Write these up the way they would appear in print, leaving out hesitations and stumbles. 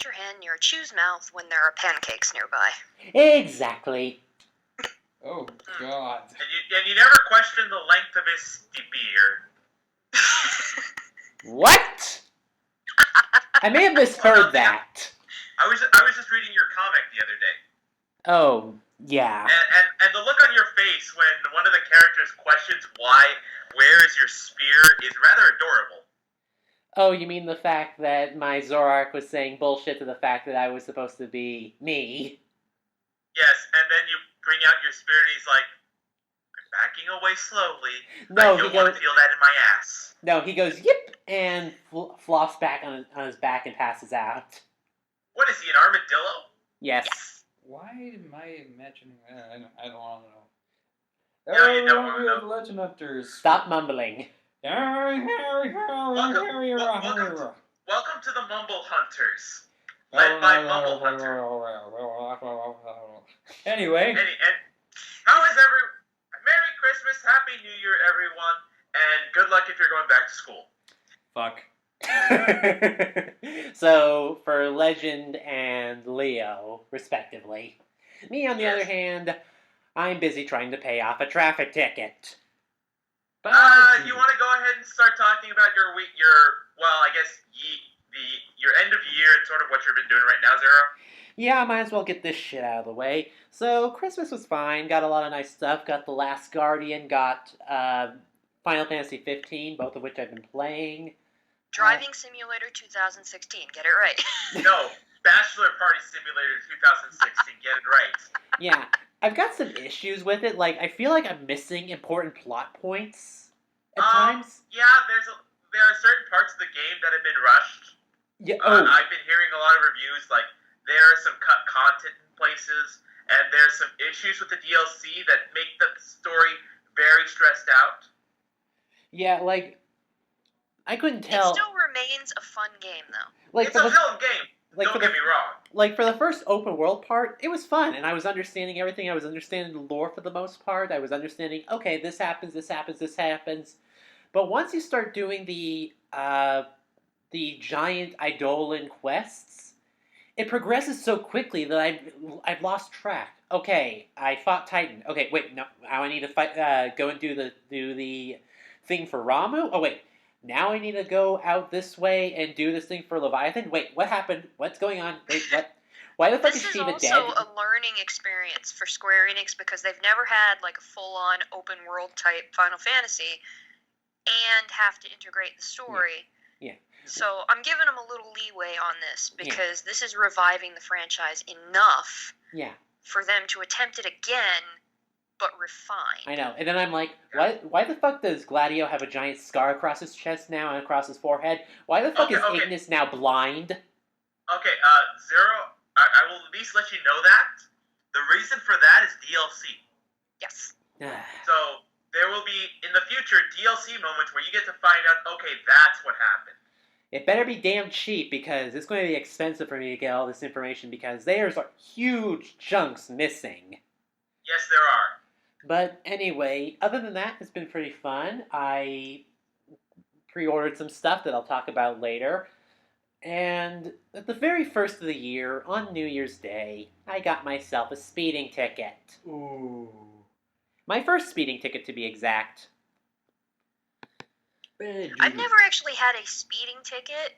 your hand near a chew's mouth when there are pancakes nearby. Exactly. Oh, God. And you never question the length of his beer. What? I may have misheard that. I was just reading your comic the other day. Oh, yeah. And the look on your face when one of the characters questions where is your spear is rather adorable. Oh, you mean the fact that my Zorak was saying bullshit to the fact that I was supposed to be me? Yes, and then you bring out your spear and he's like, I'm backing away slowly. No, I don't want to feel that in my ass. No, he goes, yip, and flops back on his back and passes out. What is he, an armadillo? Yes. Why am I imagining that? I don't want to know. No, you don't want to know. The Legend Hunters. Stop mumbling. Welcome to the Mumble Hunters. Led by Mumble Hunter. Anyway. And how is Merry Christmas, Happy New Year, everyone, and good luck if you're going back to school. Fuck. So, for Legend and Leo, respectively. Me, on the other hand, I'm busy trying to pay off a traffic ticket. You want to go ahead and start talking about your end of year and sort of what you've been doing right now, Zero? Yeah, I might as well get this shit out of the way. So, Christmas was fine, got a lot of nice stuff, got The Last Guardian, got Final Fantasy 15, both of which I've been playing. Driving Simulator 2016, get it right. No, Bachelor Party Simulator 2016, get it right. Yeah, I've got some issues with it. Like, I feel like I'm missing important plot points at times. Yeah, there are certain parts of the game that have been rushed. Yeah. I've been hearing a lot of reviews, like, there are some cut content in places, and there's some issues with the DLC that make the story very stressed out. Yeah, like, I couldn't tell. It still remains a fun game, though. Like, it's a fun game. Don't get me wrong. Like, for the first open world part, it was fun, and I was understanding everything. I was understanding the lore for the most part. I was understanding, okay, this happens, this happens, this happens. But once you start doing the giant Eidolon quests, it progresses so quickly that I've lost track. Okay, I fought Titan. Okay, wait, no, now I need to fight. Go and do the thing for Ramu. Oh wait, now I need to go out this way and do this thing for Leviathan. Wait, what happened? What's going on? Wait, what? Why the fuck is Shiva dead? This is also a learning experience for Square Enix because they've never had like a full-on open world type Final Fantasy, and have to integrate the story. Yeah. So I'm giving them a little leeway on this because this is reviving the franchise enough for them to attempt it again, but refined. I know. And then I'm like, why the fuck does Gladio have a giant scar across his chest now and across his forehead? Why the fuck is Ignis now blind? Okay, Zero, I will at least let you know that. The reason for that is DLC. Yes. So there will be, in the future, DLC moments where you get to find out, okay, that's what happened. It better be damn cheap because it's going to be expensive for me to get all this information because there's huge chunks missing. Yes, there are. But anyway, other than that, it's been pretty fun. I pre-ordered some stuff that I'll talk about later. And at the very first of the year, on New Year's Day, I got myself a speeding ticket. Ooh. My first speeding ticket, to be exact. I've never actually had a speeding ticket.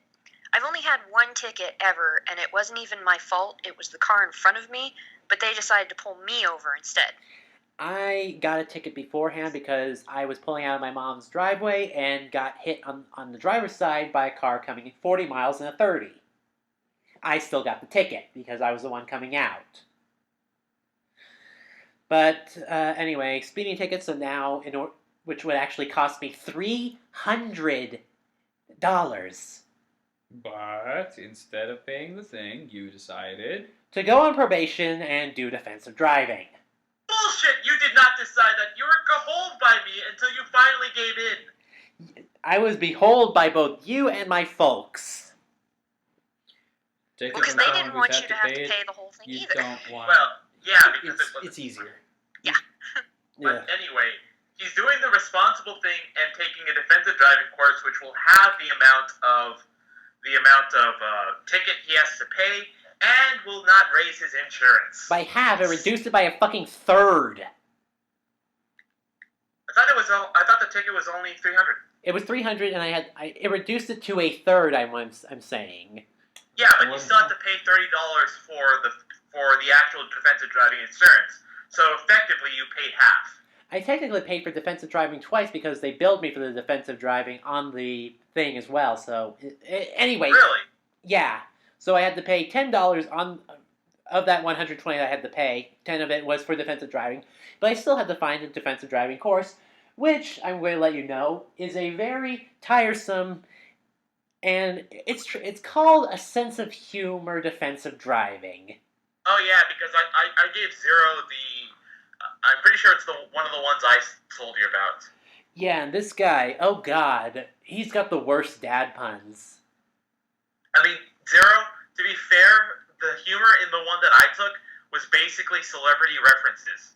I've only had one ticket ever, and it wasn't even my fault. It was the car in front of me, but they decided to pull me over instead. I got a ticket beforehand because I was pulling out of my mom's driveway and got hit on the driver's side by a car coming 40 miles in a 30. I still got the ticket because I was the one coming out. But anyway, speeding tickets are now, which would actually cost me $300. But instead of paying the thing, you decided to go on probation and do defensive driving. Bullshit! You did not decide that. You were beholden by me until you finally gave in. I was beholden by both you and my folks. Because they didn't want you to have to pay the whole thing either. Don't want. Well, yeah, because it's easier. Yeah. But anyway, he's doing the responsible thing and taking a defensive driving course, which will have the amount of the amount of ticket he has to pay and will not raise his insurance. By half, it reduced it by a fucking third. I thought the ticket was only $300. It was $300, and it reduced it to a third. I'm saying. Yeah, but you still have to pay $30 for the actual defensive driving insurance. So effectively, you paid half. I technically paid for defensive driving twice because they billed me for the defensive driving on the thing as well. So anyway. Really? Yeah. So I had to pay $10 of that $120 I had to pay. 10 of it was for defensive driving, but I still had to find a defensive driving course, which I'm going to let you know is a very tiresome, and it's called a sense of humor defensive driving. Oh yeah, because I gave Zero I'm pretty sure it's one of the ones I told you about. Yeah, and this guy, oh god, he's got the worst dad puns. I mean, Zero, to be fair, the humor in the one that I took was basically celebrity references.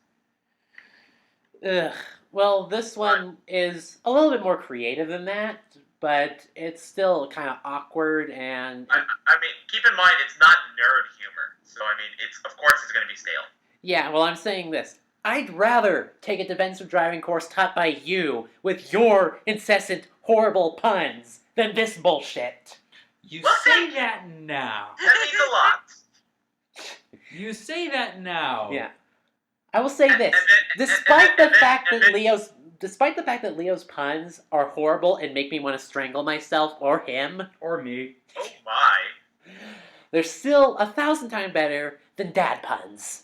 Ugh. Well, this one is a little bit more creative than that, but it's still kind of awkward and... I mean, keep in mind, it's not nerd humor. So, I mean, of course it's going to be stale. Yeah, well, I'm saying this. I'd rather take a defensive driving course taught by you with your incessant, horrible puns than this bullshit. You say that now. That means a lot. You say that now. Yeah. I will say this. Despite the fact that Leo's puns are horrible and make me want to strangle myself or him Or me. Oh my. they're still 1,000 times better than dad puns.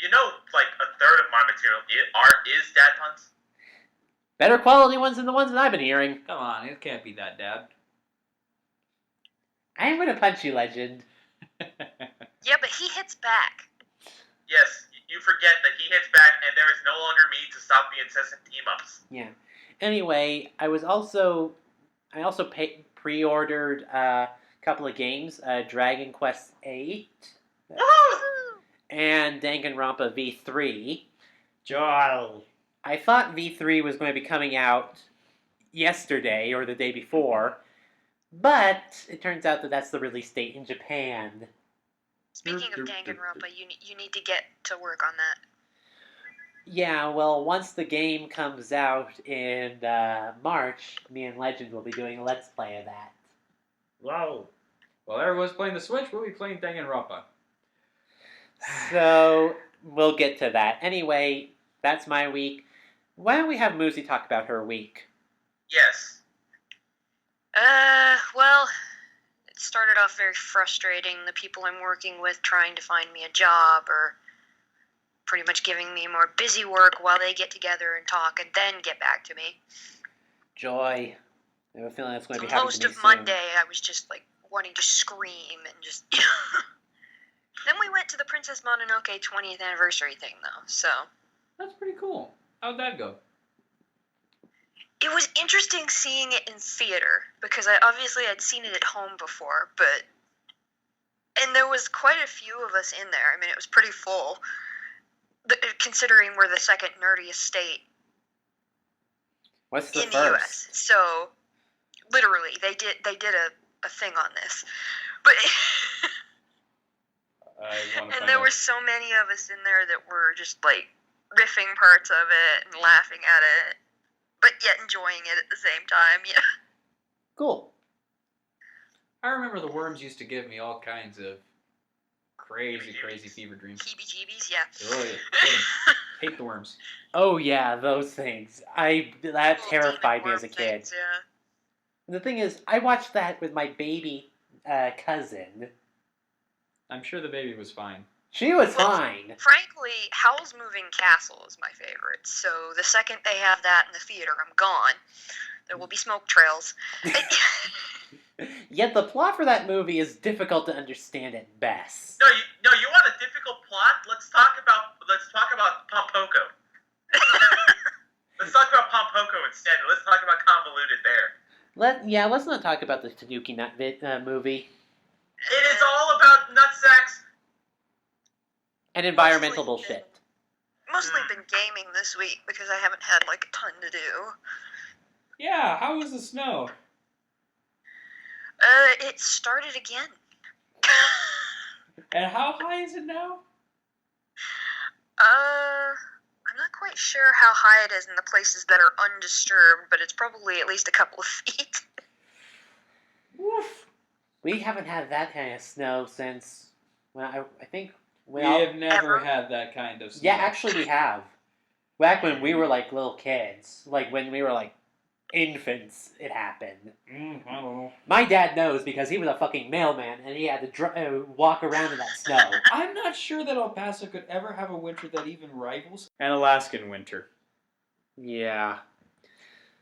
You know, like a third of my material is dad puns. Better quality ones than the ones that I've been hearing. Come on, it can't be that, Dad. I am gonna punch you, Legend. Yeah, but he hits back. Yes, you forget that he hits back, and there is no longer need to stop the incessant team-ups. Yeah. Anyway, I also pre-ordered a couple of games, Dragon Quest VIII Woohoo! and Danganronpa V3. Joel. I thought V3 was going to be coming out yesterday or the day before, but it turns out that that's the release date in Japan. Speaking of Danganronpa, you need to get to work on that. Yeah, well, once the game comes out in March, me and Legend will be doing a Let's Play of that. Wow. While everyone's playing the Switch, we'll be playing Danganronpa. So, we'll get to that. Anyway, that's my week. Why don't we have Moosey talk about her week? Yes. Well, it started off very frustrating. The people I'm working with trying to find me a job or pretty much giving me more busy work while they get together and talk and then get back to me. Joy. I have a feeling that's going to be For happening most to me of soon. Monday, I was just, like, wanting to scream and just... Then we went to the Princess Mononoke 20th anniversary thing, though, so... That's pretty cool. How'd that go? It was interesting seeing it in theater, because I'd seen it at home before, but... And there was quite a few of us in there. I mean, it was pretty full, considering we're the second nerdiest state What's the in first? the U.S. So, literally, they did a thing on this. But... And there were so many of us in there that were just, like, riffing parts of it and laughing at it, but yet enjoying it at the same time, yeah. Cool. I remember the worms used to give me all kinds of crazy fever dreams. Heebie-jeebies, yeah. Oh, yeah. Hate the worms. Oh yeah, those things. That Little terrified me demon as a worm kid. things, yeah. The thing is, I watched that with my baby cousin. I'm sure the baby was fine. She was Well, fine. Frankly, Howl's Moving Castle is my favorite, so the second they have that in the theater, I'm gone. There will be smoke trails. Yet the plot for that movie is difficult to understand at best. No, you want a difficult plot? Let's talk about Pompoko. Let's talk about Pompoko instead. Let's talk about convoluted there. Let's not talk about the Tanuki Nut movie. It is all about nutsacks. And environmental bullshit. Mostly been gaming this week because I haven't had, like, a ton to do. Yeah, how was the snow? It started again. And how high is it now? I'm not quite sure how high it is in the places that are undisturbed, but it's probably at least a couple of feet. Woof. We haven't had that kind of snow since, well, I think... We have never Ever? had that kind of snow. Yeah, actually we have. Back when we were like little kids, like when we were like infants, it happened. I don't know. My dad knows because he was a fucking mailman and he had to walk around in that snow. I'm not sure that El Paso could ever have a winter that even rivals an Alaskan winter. Yeah.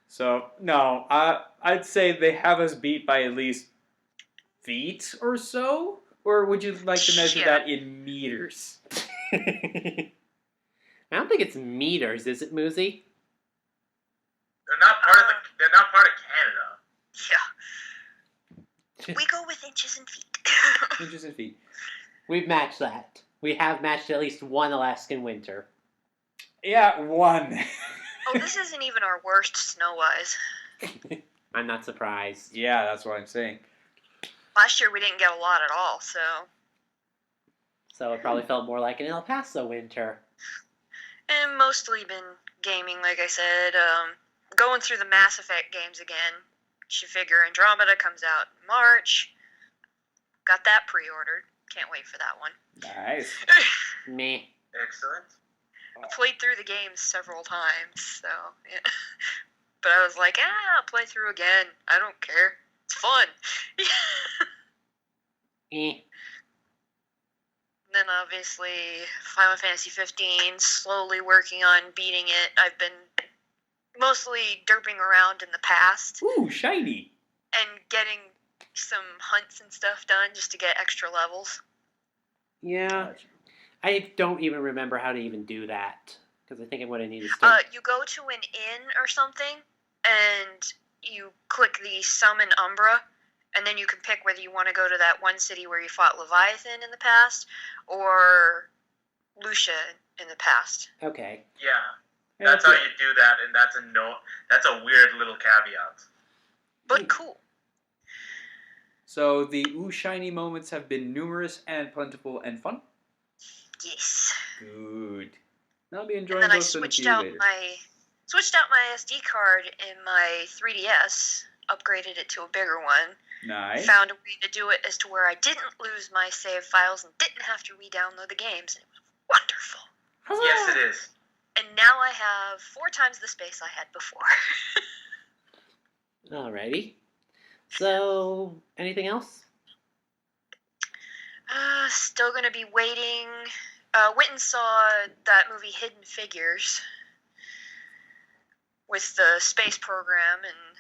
So, no, I'd say they have us beat by at least feet or so? Or would you like to measure that in meters? I don't think it's meters, is it, Moosey? They're not part of Canada. Yeah. We go with inches and feet. Inches and feet. We've matched that. We have matched at least one Alaskan winter. Yeah, one. Oh, this isn't even our worst snow-wise. I'm not surprised. Yeah, that's what I'm saying. Last year we didn't get a lot at all, so... So it probably felt more like an El Paso winter. And mostly been gaming, like I said. Going through the Mass Effect games again. You figure Andromeda comes out in March. Got that pre-ordered. Can't wait for that one. Nice. Meh. Excellent. I played through the games several times, so... Yeah. But I was like, I'll play through again. I don't care. It's fun. Eh. Then obviously Final Fantasy 15, slowly working on beating it. I've been mostly derping around in the past Ooh, shiny. and getting some hunts and stuff done just to get extra levels. Yeah. I don't even remember how to even do that. Because I think I'm going to need to start... You go to an inn or something, and you click the Summon Umbra, and then you can pick whether you want to go to that one city where you fought Leviathan in the past, or Lucia in the past. Okay. Yeah. That's how you do that, and that's a weird little caveat. But cool. So the ooh shiny moments have been numerous and plentiful and fun? Yes. Good. I'll be And enjoying then I those in a switched few out later. my SD card in my 3DS, upgraded it to a bigger one, Nice. found a way to do it as to where I didn't lose my save files and didn't have to re-download the games, and it was wonderful. Yes, it is. And now I have 4 times the space I had before. Alrighty. So, anything else? Still gonna be waiting. Went and saw that movie Hidden Figures with the space program and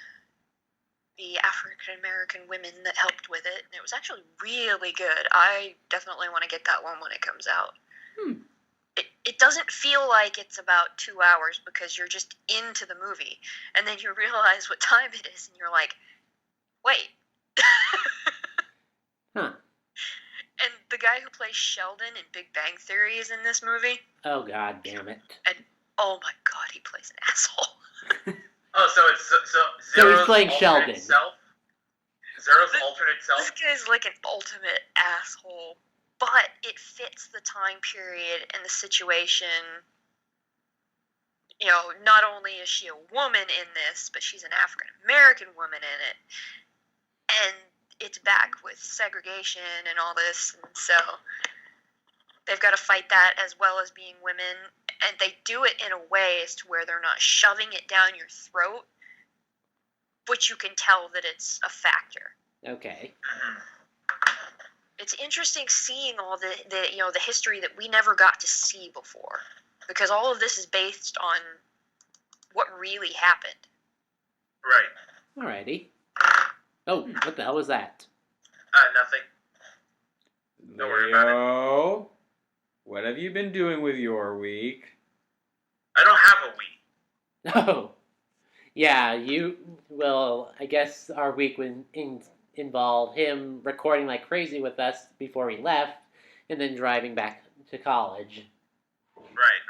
the African American women that helped with it, and it was actually really good. I definitely want to get that one when it comes out. It doesn't feel like it's about 2 hours because you're just into the movie, and then you realize what time it is, and you're like, wait. Huh. And the guy who plays Sheldon in Big Bang Theory is in this movie. Oh, god damn it. And oh my god, he plays an asshole. Oh, so it's So Zero's he's playing alternate Sheldon. self? Zero's alternate This self? guy's like an ultimate asshole, but it fits the time period and the situation. You know, not only is she a woman in this, but she's an African American woman in it. And it's back with segregation and all this, and so they've got to fight that as well as being women, and they do it in a way as to where they're not shoving it down your throat, but you can tell that it's a factor. Okay. It's interesting seeing all the history that we never got to see before, because all of this is based on what really happened. Right. Alrighty. Oh, what the hell was that? Nothing. Don't worry about it. Leo, what have you been doing with your week? I don't have a Wii. Oh. Yeah, I guess our week would involve him recording like crazy with us before he left, and then driving back to college. Right.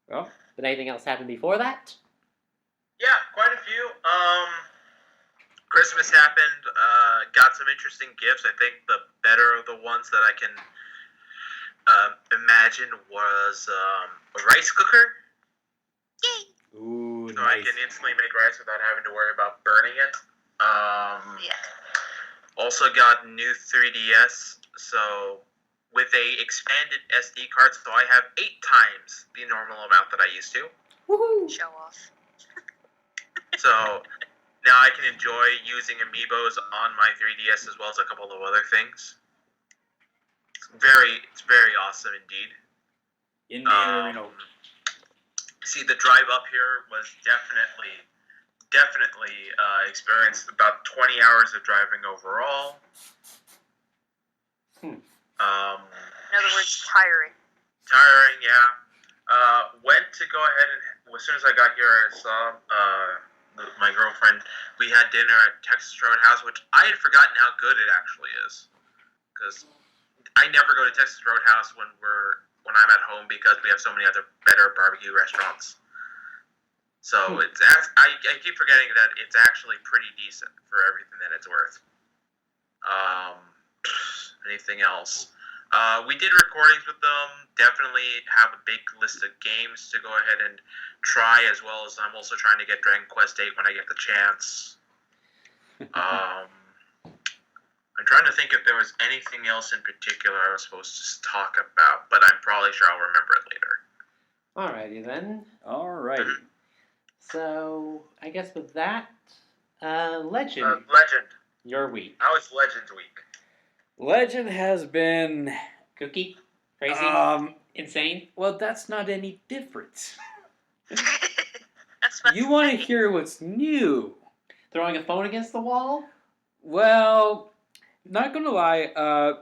Well, But anything else happen before that? Yeah, quite a few. Christmas happened. Got some interesting gifts. I think the better of the ones that I can imagine was a rice cooker. Yay! Ooh, So I nice. can instantly make rice without having to worry about burning it. Yeah. Also got new 3DS. So with a expanded SD card, so I have 8 times the normal amount that I used to. Woohoo! Show off. So now I can enjoy using amiibos on my 3DS as well as a couple of other things. It's very awesome indeed. See, the drive up here was definitely experienced about 20 hours of driving overall. In other words, tiring. Tiring, yeah. Went to go ahead and as soon as I got here, I saw my girlfriend. We had dinner at Texas Roadhouse, which I had forgotten how good it actually is, because I never go to Texas Roadhouse when I'm at home because we have so many other better barbecue restaurants. So I keep forgetting that it's actually pretty decent for everything that it's worth. Anything else? We did recordings with them. Definitely have a big list of games to go ahead and try, as well as I'm also trying to get Dragon Quest VIII when I get the chance. I'm trying to think if there was anything else in particular I was supposed to talk about, but I'm probably sure I'll remember it later. Alrighty then. Alrighty. So, I guess with that, Legend, Legend. your week. How was Legend week? Legend has been Kooky? Crazy? Insane? Well, that's not any different. That's what You want to hear what's new? Throwing a phone against the wall? Well, not gonna lie,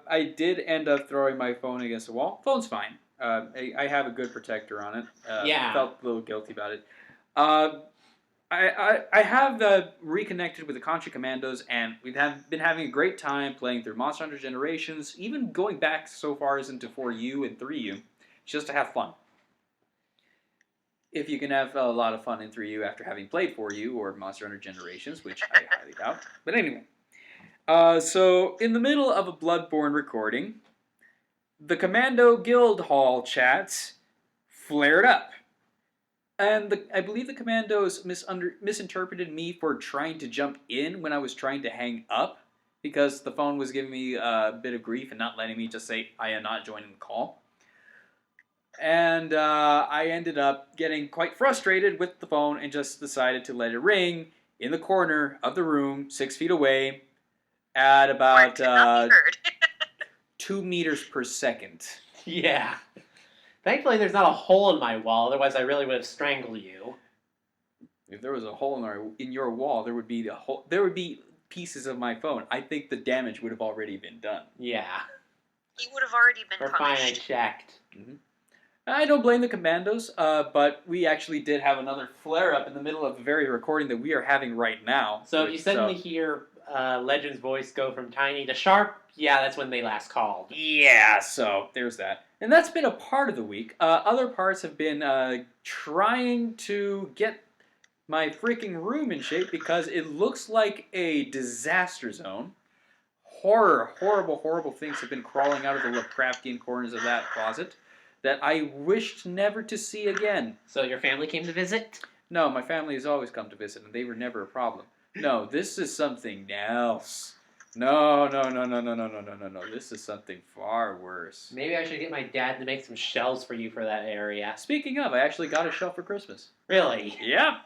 I did end up throwing my phone against the wall. Phone's fine. I have a good protector on it. Yeah. Felt a little guilty about it. I have reconnected with the Contra Commandos, and we've been having a great time playing through Monster Hunter Generations, even going back so far as into 4U and 3U, just to have fun. If you can have a lot of fun in 3U after having played 4U or Monster Hunter Generations, which I highly doubt. But anyway. So, in the middle of a Bloodborne recording, the Commando Guild Hall chats flared up. And I believe the Commandos misinterpreted me for trying to jump in when I was trying to hang up, because the phone was giving me a bit of grief and not letting me just say, I am not joining the call. And I ended up getting quite frustrated with the phone and just decided to let it ring in the corner of the room, 6 feet away, at about 2 meters per second. Yeah. Thankfully, there's not a hole in my wall, otherwise I really would have strangled you. If there was a hole in your wall, there would be pieces of my phone. I think the damage would have already been done. Yeah. He would have already been We're fine, I punished. checked. Mm-hmm. I don't blame the Commandos, but we actually did have another flare-up in the middle of the very recording that we are having right now. So if you suddenly hear Legend's voice go from tiny to sharp, yeah, that's when they last called. Yeah, so there's that. And that's been a part of the week. Other parts have been trying to get my freaking room in shape because it looks like a disaster zone. Horrible things have been crawling out of the Lovecraftian corners of that closet that I wished never to see again. So your family came to visit? No, my family has always come to visit, and they were never a problem. No, this is something else. No. This is something far worse. Maybe I should get my dad to make some shelves for you for that area. Speaking of, I actually got a shelf for Christmas. Really? Yeah.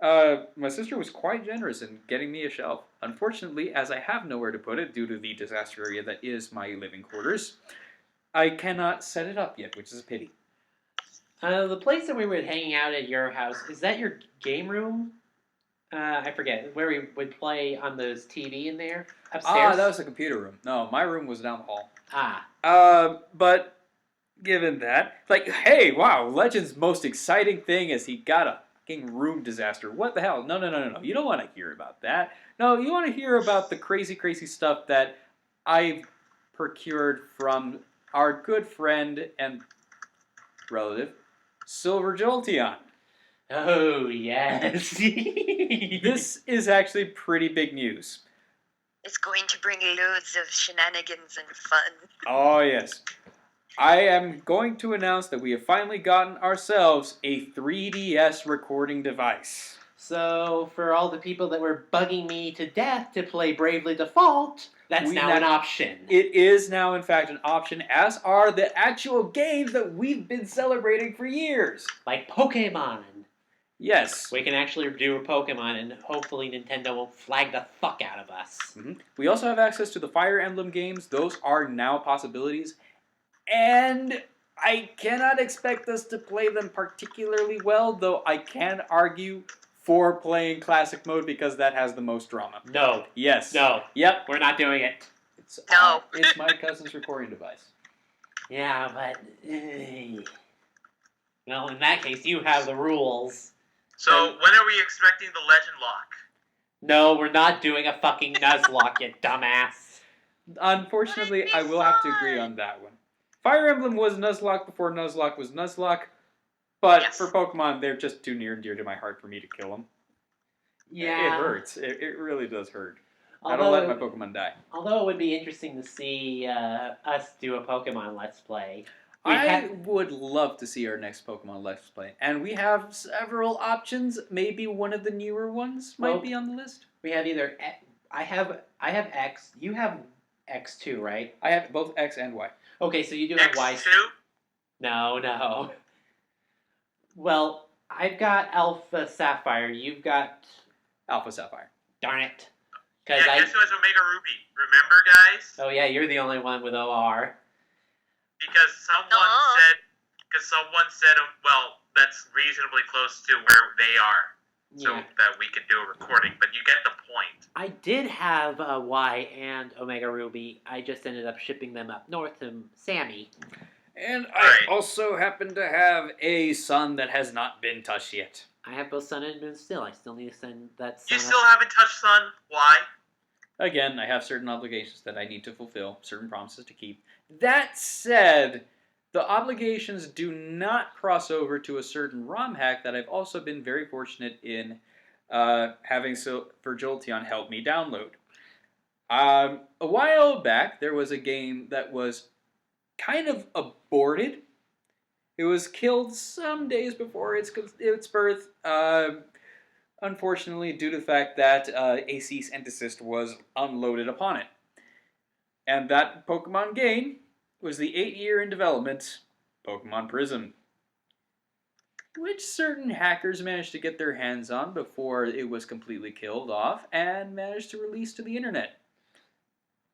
My sister was quite generous in getting me a shelf. Unfortunately, as I have nowhere to put it due to the disaster area that is my living quarters, I cannot set it up yet, which is a pity. The place that we were hanging out at your house, is that your game room? I forget, where we would play on those TV in there? Upstairs? Ah, that was the computer room. No, my room was down the hall. Ah. But given that, like, hey, wow, Legend's most exciting thing is he got a fucking room disaster. What the hell? No. You don't want to hear about that. No, you want to hear about the crazy stuff that I've procured from our good friend and relative, Silver Jolteon. Oh, yes. This is actually pretty big news. It's going to bring loads of shenanigans and fun. Oh, yes. I am going to announce that we have finally gotten ourselves a 3DS recording device. So, for all the people that were bugging me to death to play Bravely Default, that's We now now- an option. It is now, in fact, an option, as are the actual games that we've been celebrating for years. Like Pokemon. Yes. We can actually do a Pokemon, and hopefully Nintendo won't flag the fuck out of us. Mhm. We also have access to the Fire Emblem games. Those are now possibilities. And I cannot expect us to play them particularly well, though I can argue for playing Classic Mode because that has the most drama. No. Yes. No. Yep. We're not doing it. No. It's my cousin's recording device. Yeah, but... well, in that case, you have the rules. So, when are we expecting the Legend Lock? No, we're not doing a fucking Nuzlocke, you dumbass. Unfortunately, I will have to agree on that one. Fire Emblem was Nuzlocke before Nuzlocke was Nuzlocke, but Yes. for Pokemon, they're just too near and dear to my heart for me to kill them. Yeah. It hurts. It really does hurt. I Although, don't let my Pokemon die. although it would be interesting to see us do a Pokemon Let's Play. I would love to see our next Pokemon Let's Play. And we have several options. Maybe one of the newer ones might Well, be on the list. We have either... I have X. You have X too, right? I have both X and Y. Okay, so you do have Y. X2? No. Well, I've got Alpha Sapphire. You've got... Alpha Sapphire. Darn it. Yeah, 'Cause guess who has Omega Ruby? Remember, guys? Oh yeah, you're the only one with OR. Because someone said, well, that's reasonably close to where they are, so Yeah. that we could do a recording. But you get the point. I did have Y and Omega Ruby. I just ended up shipping them up north to Sammy. And Right. I also happen to have a sun that has not been touched yet. I have both Sun and Moon still. I still need to send that Sun You still haven't touched Sun. Why? Again, I have certain obligations that I need to fulfill, certain promises to keep. That said, the obligations do not cross over to a certain ROM hack that I've also been very fortunate in having for Jolteon help me download. A while back, there was a game that was kind of aborted. It was killed some days before its birth, unfortunately, due to the fact that a cease and desist was unloaded upon it. And that Pokemon game was the 8-year in development Pokemon Prism, which certain hackers managed to get their hands on before it was completely killed off and managed to release to the internet.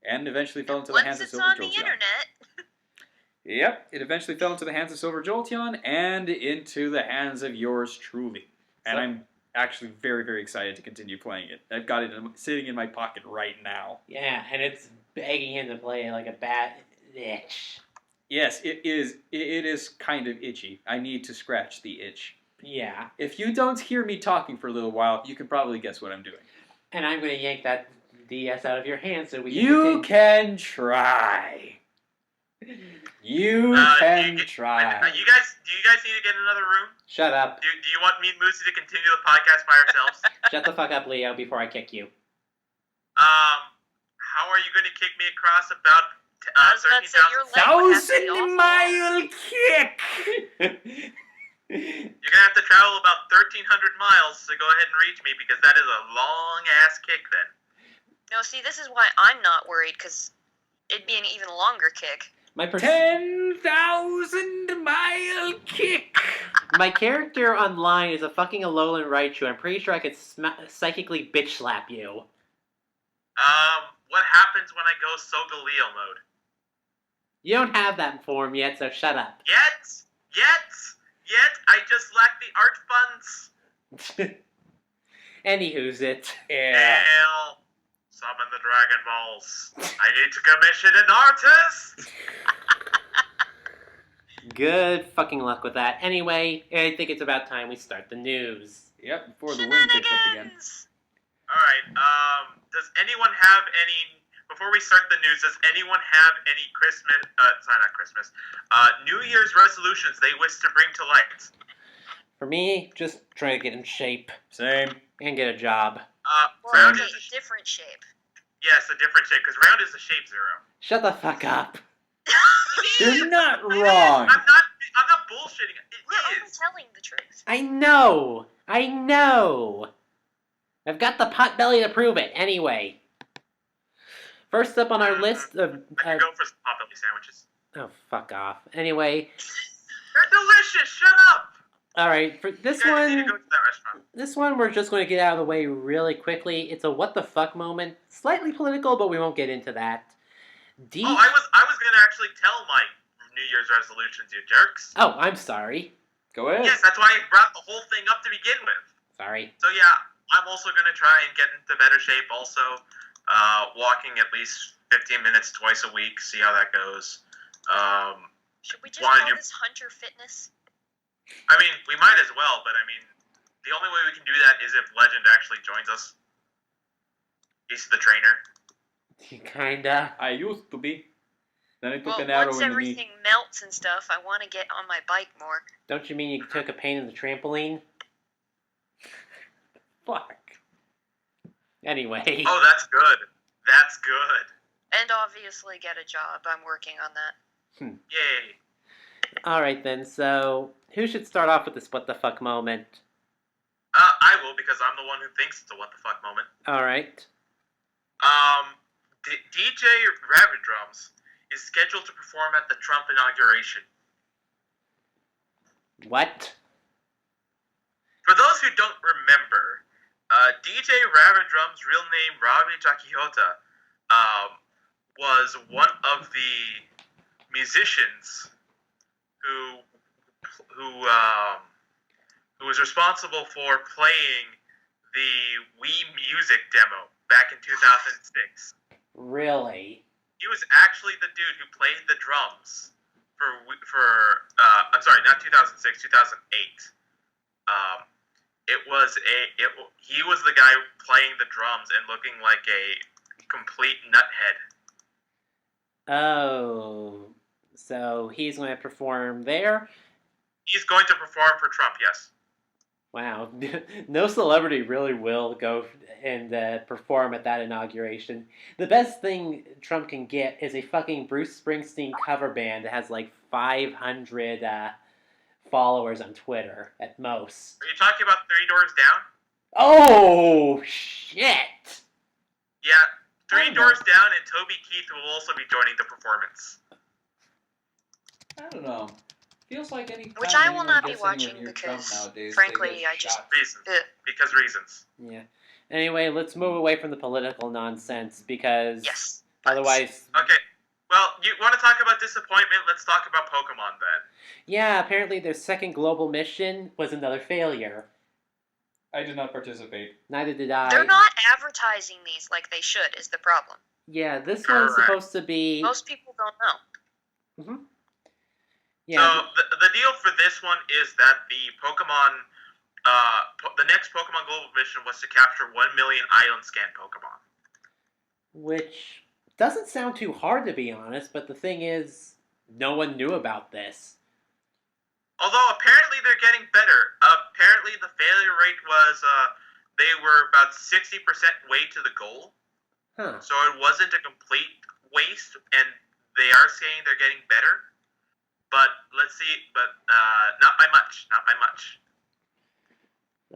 And eventually fell into the hands Once of it's Silver on the Jolteon. internet, Yep, it eventually fell into the hands of Silver Jolteon and into the hands of yours truly. And So- I'm actually very, very excited to continue playing it. I've got it sitting in my pocket right now. Yeah, and it's begging him to play like a bad itch. Yes, it is. It is kind of itchy. I need to scratch the itch. Yeah, If you don't hear me talking for a little while, you can probably guess what I'm doing. and I'm gonna yank that DS out of your hand so we can You continue. can try. You can try. You guys, do you guys need to get another room? Shut up. Do you want me and Moosey to continue the podcast by ourselves? Shut the fuck up, Leo, before I kick you. How are you going to kick me across about I was about to say, your 13,000? leg would have to be 1,000-mile kick! You're going to have to travel about 1,300 miles to go ahead and reach me because that is a long-ass kick then. No, see, this is why I'm not worried, because it'd be an even longer kick. My 10,000-mile kick! my character online is a fucking Alolan Raichu. I'm pretty sure I could psychically bitch slap you. What happens when I go Solgaleo mode? You don't have that form yet, so shut up. Yet, I just lack the art funds. Anywho's it. Yeah. Hell, summon the Dragon Balls. I need to commission an artist. Good fucking luck with that. Anyway, I think it's about time we start the news. Yep, before the wind picks up again. Shenanigans! Alright, does anyone have any, before we start the news, does anyone have any New Year's resolutions they wish to bring to light? For me, just try to get in shape. Same. And get a job. Well, round okay, is a different shape. yes, a different shape because round is the shape 0. Shut the fuck up. You're not It is. wrong. I'm not bullshitting. We're It only is. telling the truth. I know. I've got the pot belly to prove it. Anyway. First up on our list of... I could go for some pot-belly sandwiches. oh, fuck off. Anyway. They're delicious. Shut up. Alright, for this You guys need to one... go to that restaurant. This one we're just going to get out of the way really quickly. It's a what the fuck moment. Slightly political, but we won't get into that. Oh, I was gonna actually tell my New Year's resolutions, you jerks. Oh, I'm sorry. Go ahead. Yes, that's why I brought the whole thing up to begin with. Sorry. So yeah, I'm also gonna try and get into better shape. Also, walking at least 15 minutes twice a week. See how that goes. Should we just Why call did you- this Hunter Fitness? I mean, we might as well, but I mean, the only way we can do that is if Legend actually joins us. He's the trainer. Kinda. I used to be. Then I took Well, an arrow once in the knee. everything melts and stuff, I want to get on my bike more. Don't you mean you took a pain in the trampoline? Fuck. Anyway. Oh, that's good. That's good. And obviously get a job. I'm working on that. Yay. Alright then, so who should start off with this what the fuck moment? I will because I'm the one who thinks it's a what the fuck moment. Alright. DJ Rabbit Drums is scheduled to perform at the Trump inauguration. What? For those who don't remember, DJ Rabbit Drums' real name, Ravi Jakihota, was one of the musicians who was responsible for playing the Wii Music demo back in 2006. Really? He was actually the dude who played the drums for I'm sorry, not 2006, 2008. He was the guy playing the drums and looking like a complete nuthead. Oh. So he's going to perform there? He's going to perform for Trump, yes. Wow. No celebrity really will go and perform at that inauguration. The best thing Trump can get is a fucking Bruce Springsteen cover band that has like 500 followers on Twitter at most. Are you talking about Three Doors Down? Oh, shit! Yeah, Three Oh. Doors Down and Toby Keith will also be joining the performance. I don't know. Feels like any Which time I will anyone not be gets anywhere watching near Trump because, nowadays, frankly, they get I just- shot. Reasons. Ugh. Because reasons. Yeah. Anyway, let's move away from the political nonsense because Yes. otherwise... Okay, well, you want to talk about disappointment? Let's talk about Pokemon then. Yeah, apparently their second global mission was another failure. I did not participate. Neither did I. They're not advertising these like they should, is the problem. Yeah, this one's Correct. supposed to be... Most people don't know. Yeah, So the deal for this one is that the Pokemon, the next Pokemon Global Mission was to capture 1 million Island Scan Pokemon. which doesn't sound too hard to be honest, but the thing is, no one knew about this. Although apparently they're getting better. Apparently the failure rate was they were about 60% way to the goal, Huh. so it wasn't a complete waste, and they are saying they're getting better. But let's see, but not by much, not by much.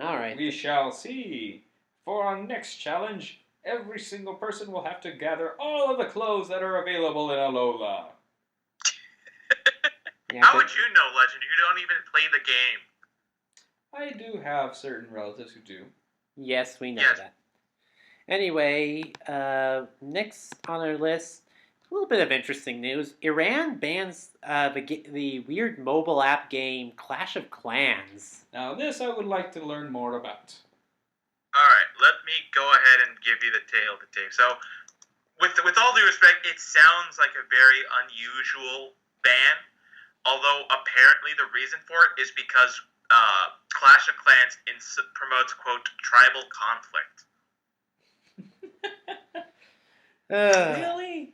Alright. We shall see. For our next challenge, every single person will have to gather all of the clothes that are available in Alola. Yeah, How but- would you know, Legend? You don't even play the game. I do have certain relatives who do. Yes, we know Yes. that. Anyway, next on our list, a little bit of interesting news. Iran bans the weird mobile app game Clash of Clans. Now this I would like to learn more about. Alright, let me go ahead and give you the tale of the tape. So, with all due respect, it sounds like a very unusual ban. Although, apparently the reason for it is because Clash of Clans promotes, quote, tribal conflict. Really?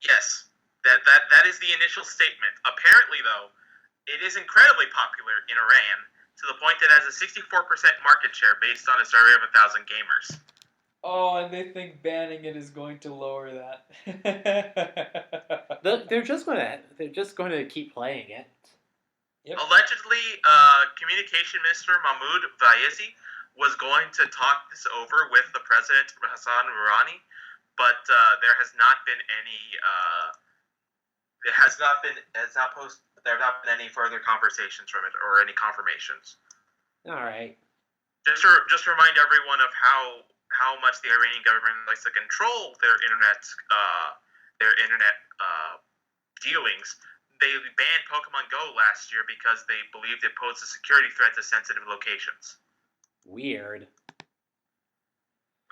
Yes, that is the initial statement. Apparently, though, it is incredibly popular in Iran, to the point that it has a 64% market share based on a survey of 1,000 gamers. Oh, and they think banning it is going to lower that. They're just gonna keep playing it. Yep. Allegedly, Communication Minister Mahmoud Fayezi was going to talk this over with the president Hassan Rouhani, but there has not been any. There have not been any further conversations from it or any confirmations. All right. Just to remind everyone of how much the Iranian government likes to control their internet dealings. They banned Pokemon Go last year because they believed it posed a security threat to sensitive locations. Weird.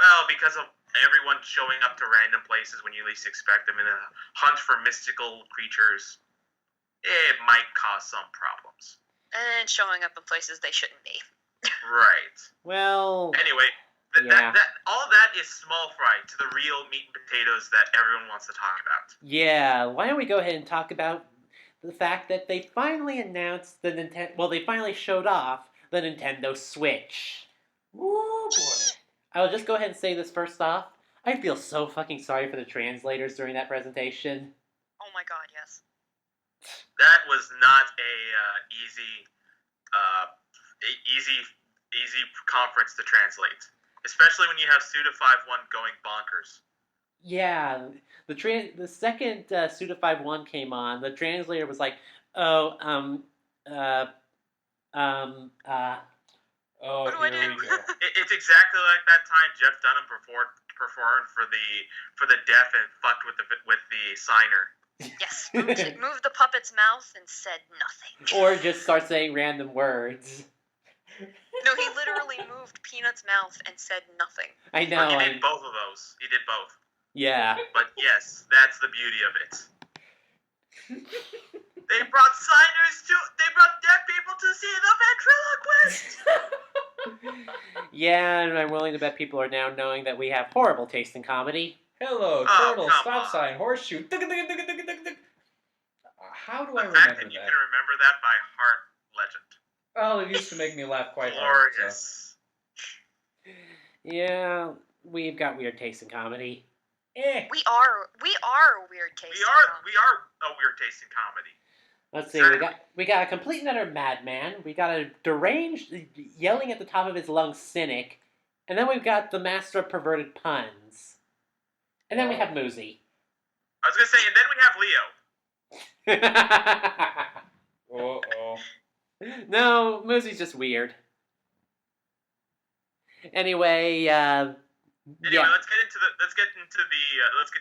Well, because of everyone showing up to random places when you least expect them in a hunt for mystical creatures, it might cause some problems. And showing up in places they shouldn't be. Right. Well. Anyway, Yeah. all that is small fry to the real meat and potatoes that everyone wants to talk about. Yeah. Why don't we go ahead and talk about the fact that they finally announced the Nintendo. Well, they finally showed off the Nintendo Switch. Woo boy. I will just go ahead and say this first off. I feel so fucking sorry for the translators during that presentation. Oh my god, yes. That was not a easy conference to translate, especially when you have Suda 5-1 going bonkers. Yeah, the second Suda 5-1 came on, the translator was like, "Oh, Oh, What do I here do? we go. It's exactly like that time Jeff Dunham performed for the deaf and fucked with the signer. Yes, moved the puppet's mouth and said nothing. or just start saying random words." No, he literally moved Peanut's mouth and said nothing. I know. He did both of those. He did both. Yeah. But yes, that's the beauty of it. They brought deaf people to see the ventriloquist! Yeah, and I'm willing to bet people are now knowing that we have horrible taste in comedy. Hello, Oh, turtle, come stop on. sign, horseshoe. How do I The fact remember that you that? can remember that by heart, legend. Well, it used to make me laugh quite hard. So. Glorious. Yeah, we've got weird taste in comedy. We are weird taste. We are a weird taste in comedy. Let's see, we got a complete and utter madman, we got a deranged, yelling at the top of his lungs cynic, and then we've got the master of perverted puns. And then we have Muzi. I was gonna say, and then we have Leo. Uh-oh. No, Muzi's just weird. Anyway, Anyway, yeah. let's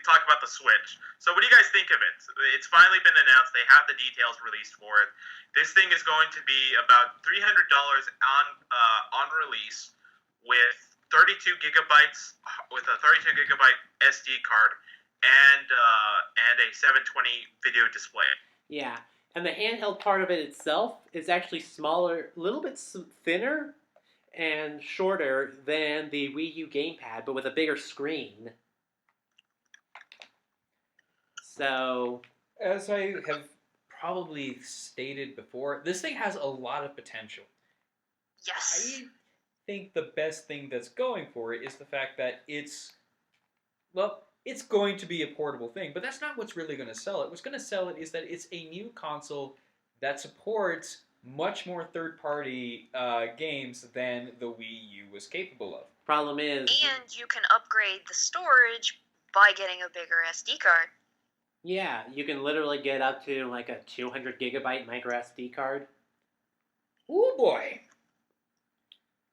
talk about the Switch. So, what do you guys think of it? It's finally been announced. They have the details released for it. This thing is going to be about $300 on release with 32 gigabytes with a 32 gigabyte SD card and a 720 video display. Yeah, and the handheld part of it itself is actually smaller, a little bit thinner and shorter than the Wii U gamepad, but with a bigger screen. So, As I have probably stated before, this thing has a lot of potential. Yes. I think the best thing that's going for it is the fact that it's going to be a portable thing, but that's not what's really going to sell it. What's going to sell it is that it's a new console that supports much more third-party games than the Wii U was capable of. problem is... And you can upgrade the storage by getting a bigger SD card. Yeah, you can literally get up to like a 200 gigabyte micro SD card. Oh boy!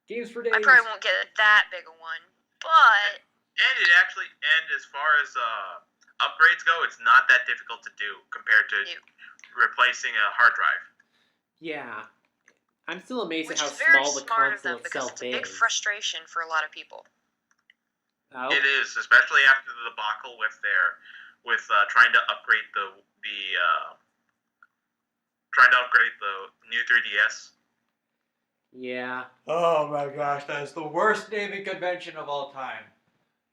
Games for days. I probably won't get that big a one, but... And as far as upgrades go, it's not that difficult to do compared to replacing a hard drive. Yeah. I'm still amazed Which at how is very small the smart of console them because itself it's a big is. frustration for a lot of people. Oh. It is, especially after the debacle with trying to upgrade the new 3DS. Yeah. Oh my gosh, that is the worst naming convention of all time.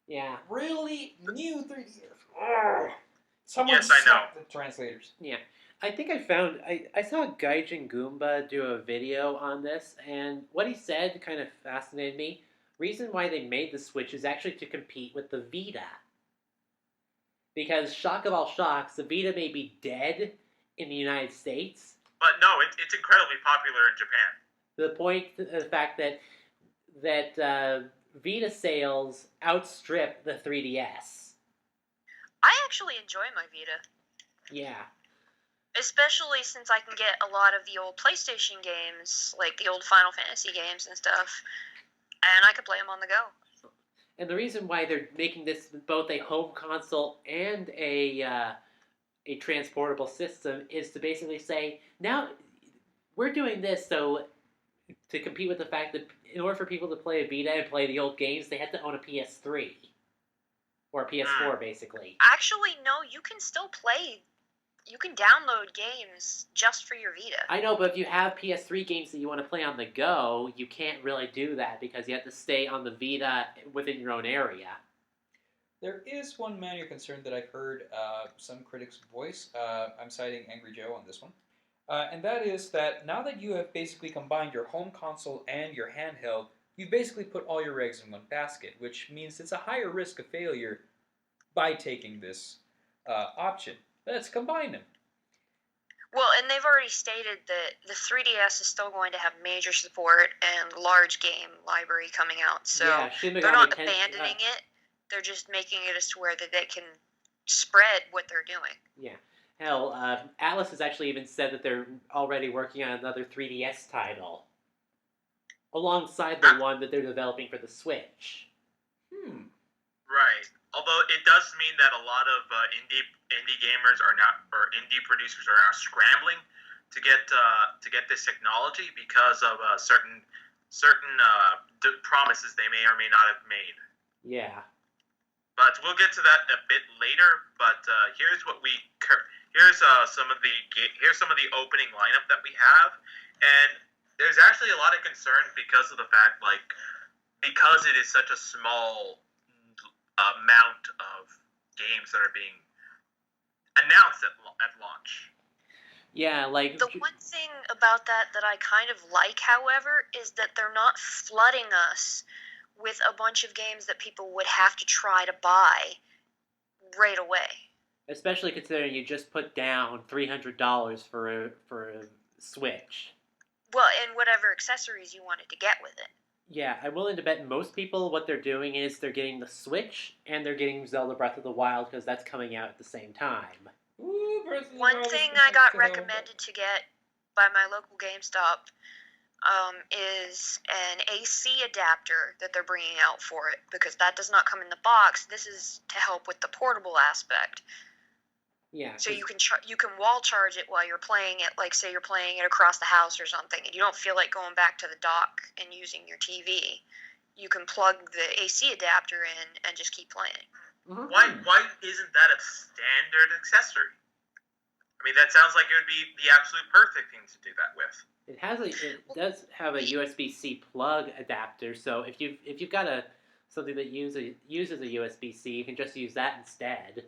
Yeah. Really? New 3DS? Oh. Someone Yes, I know. sucked the translators. Yeah. I think I saw Gaijin Goomba do a video on this, and what he said kind of fascinated me. Reason why they made the Switch is actually to compete with the Vita. Because, shock of all shocks, the Vita may be dead in the United States. But no, it's incredibly popular in Japan. The fact that Vita sales outstrip the 3DS. I actually enjoy my Vita. Yeah. Especially since I can get a lot of the old PlayStation games, like the old Final Fantasy games and stuff, and I can play them on the go. And the reason why they're making this both a home console and a transportable system is to basically say, now we're doing this so to compete with the fact that in order for people to play a Vita and play the old games, they had to own a PS3 or a PS4, basically. Actually, no, you can still play. You can download games just for your Vita. I know, but if you have PS3 games that you want to play on the go, you can't really do that because you have to stay on the Vita within your own area. There is one minor concern that I've heard some critics voice. I'm citing Angry Joe on this one. And that is that now that you have basically combined your home console and your handheld, you've basically put all your eggs in one basket, which means it's a higher risk of failure by taking this option. Let's combine them. Well, and they've already stated that the 3DS is still going to have major support and large game library coming out. So Yeah, they're not abandoning it. They're just making it as to where that they can spread what they're doing. Yeah. Hell, Atlas has actually even said that they're already working on another 3DS title alongside the one that they're developing for the Switch. Right. Although it does mean that a lot of indie gamers are now, or indie producers are now scrambling to get this technology because of certain promises they may or may not have made. Yeah. But we'll get to that a bit later. But here's some of the opening lineup that we have, and there's actually a lot of concern because of the fact, because it is such a small amount of games that are being announced at launch. Yeah, like the one thing about that I kind of like, however, is that they're not flooding us with a bunch of games that people would have to try to buy right away. Especially considering you just put down $300 for a Switch. Well, and whatever accessories you wanted to get with it. Yeah, I'm willing to bet most people what they're doing is they're getting the Switch and they're getting Zelda Breath of the Wild because that's coming out at the same time. Ooh, one thing I got recommended to get by my local GameStop is an AC adapter that they're bringing out for it, because that does not come in the box. This is to help with the portable aspect. Yeah. So you can wall charge it while you're playing it, like say you're playing it across the house or something, and you don't feel like going back to the dock and using your TV. You can plug the AC adapter in and just keep playing. Mm-hmm. Why isn't that a standard accessory? I mean, that sounds like it would be the absolute perfect thing to do that with. It does have a USB-C plug adapter, so if you've got something that uses a USB-C, you can just use that instead.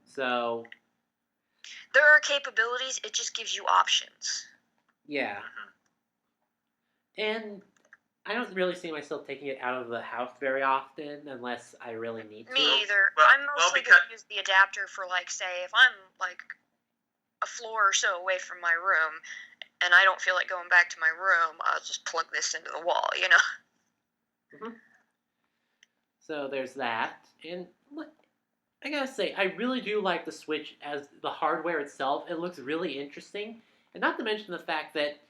So there are capabilities. It just gives you options. Yeah. And I don't really see myself taking it out of the house very often unless I really need to. Me either. I'm mostly going to use the adapter for, like, say, if I'm, like, a floor or so away from my room and I don't feel like going back to my room, I'll just plug this into the wall, you know? Mm-hmm. So there's that. And I gotta say, I really do like the Switch as the hardware itself. It looks really interesting. And not to mention the fact that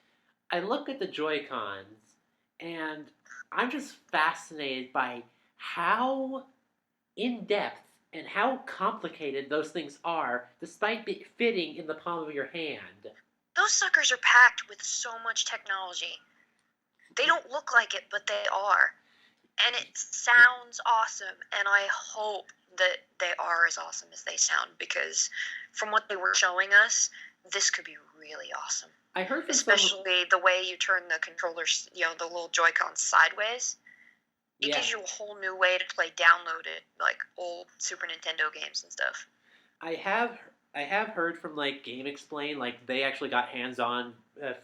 I look at the Joy-Cons and I'm just fascinated by how in-depth and how complicated those things are, despite fitting in the palm of your hand. Those suckers are packed with so much technology. They don't look like it, but they are. And it sounds awesome, and I hope that they are as awesome as they sound, because from what they were showing us, this could be really awesome. I heard from especially the way you turn the controllers, the little Joy-Cons sideways. It gives you a whole new way to play downloaded, like, old Super Nintendo games and stuff. I have heard from like Game Explain, like they actually got hands-on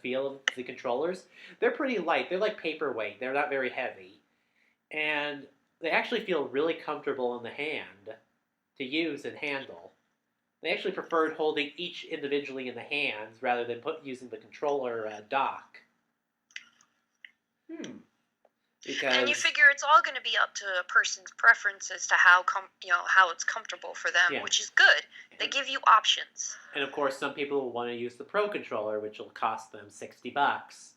feel of the controllers. They're pretty light. They're like paperweight. They're not very heavy, and they actually feel really comfortable in the hand to use and handle. They actually preferred holding each individually in the hands rather than using the controller dock. Because And you figure it's all going to be up to a person's preference as to how how it's comfortable for them, Yeah. which is good. They give you options. And of course, some people will want to use the Pro controller, which will cost them $60.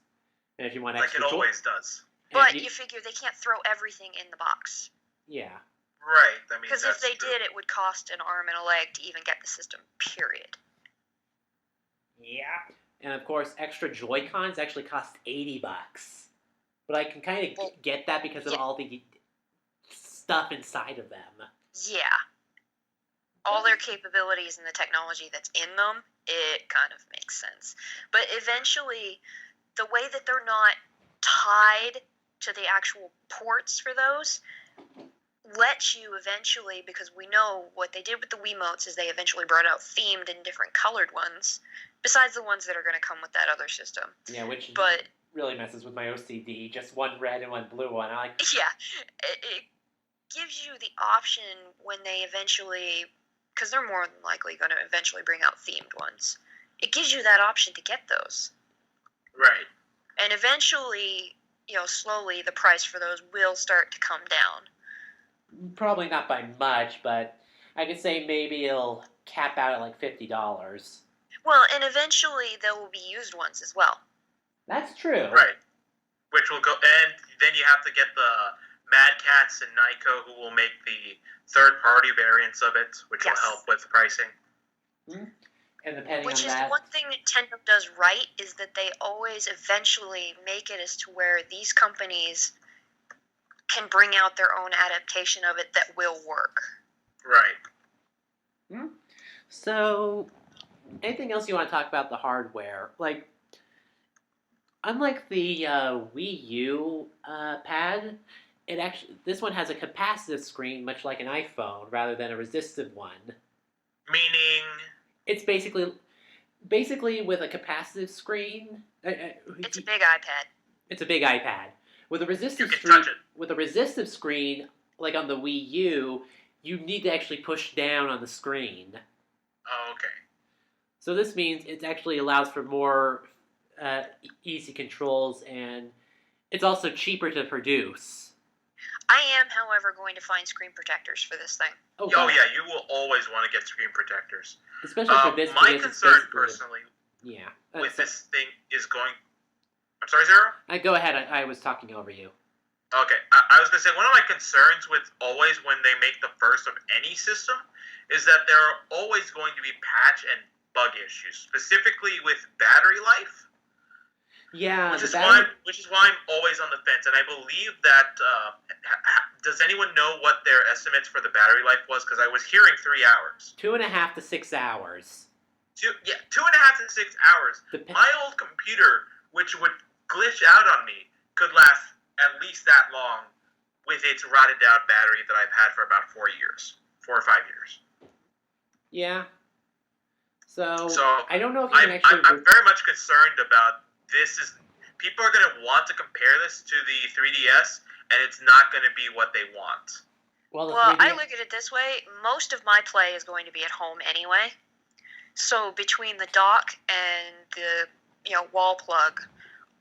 And if you want Like extra, it always does. But you figure they can't throw everything in the box. yeah. Right. I mean, Because if they did, it would cost an arm and a leg to even get the system, period. Yeah. And of course, extra Joy-Cons actually cost $80. But I can kind of get that because of all the stuff inside of them. Yeah. All their capabilities and the technology that's in them, it kind of makes sense. But eventually, the way that they're not tied to the actual ports for those lets you eventually, because we know what they did with the Wiimotes is they eventually brought out themed and different colored ones, besides the ones that are going to come with that other system. Yeah, which But really messes with my OCD. Just one red and one blue one. I like. yeah, it gives you the option when they eventually, because they're more than likely going to eventually bring out themed ones. It gives you that option to get those. Right. And eventually, slowly the price for those will start to come down. Probably not by much, but I could say maybe it'll cap out at like $50. Well, and eventually there will be used ones as well. That's true. Right. Which will go, and then you have to get the Mad Cats and Nyko, who will make the third-party variants of it, which will help with the pricing. And depending Which on is that, one thing Nintendo does right, is that they always eventually make it as to where these companies can bring out their own adaptation of it that will work. Right. So, anything else you want to talk about the hardware? Like, unlike the Wii U pad, this one has a capacitive screen, much like an iPhone, rather than a resistive one. Meaning, it's basically with a capacitive screen. It's a big iPad. It's a big iPad with a resistive you can screen. touch it. With a resistive screen, like on the Wii U, you need to actually push down on the screen. Oh, okay. So this means it actually allows for more easy controls, and it's also cheaper to produce. I am, however, going to find screen protectors for this thing. Oh yeah, you will always want to get screen protectors. Especially for this. My concern, personally, with this thing is going... I'm sorry, Zero? Go ahead, I was talking over you. Okay, I was going to say, one of my concerns with always when they make the first of any system is that there are always going to be patch and bug issues, specifically with battery life. Yeah, which is why I'm always on the fence, and I believe that. Does anyone know what their estimates for the battery life was? Because I was hearing 3 hours. 2.5 to 6 hours. 2.5 to 6 hours. My old computer, which would glitch out on me, could last at least that long with its rotted out battery that I've had for about 4 or 5 years. Yeah. So I don't know if I'm very much concerned about this. People are going to want to compare this to the 3DS, and it's not going to be what they want. Well, I look at it this way. Most of my play is going to be at home anyway. So between the dock and the wall plug,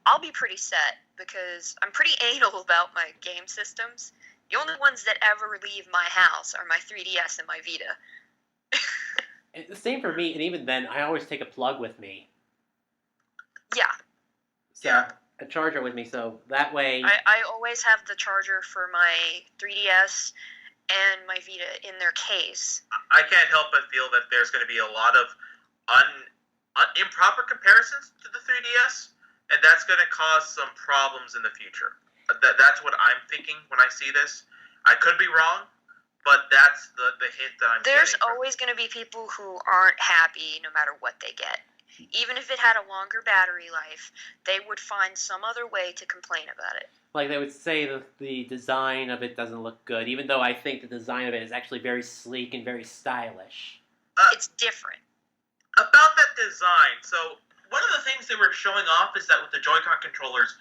I'll be pretty set because I'm pretty anal about my game systems. The only ones that ever leave my house are my 3DS and my Vita. The same for me, and even then, I always take a plug with me. Yeah. So, a charger with me, so that way... I always have the charger for my 3DS and my Vita in their case. I can't help but feel that there's going to be a lot of improper comparisons to the 3DS, and that's going to cause some problems in the future. That's what I'm thinking when I see this. I could be wrong, but that's the hint that I'm getting. There's always going to be people who aren't happy no matter what they get. Even if it had a longer battery life, they would find some other way to complain about it. Like they would say that the design of it doesn't look good, even though I think the design of it is actually very sleek and very stylish. It's different. About that design, so one of the things they were showing off is that with the Joy-Con controllers,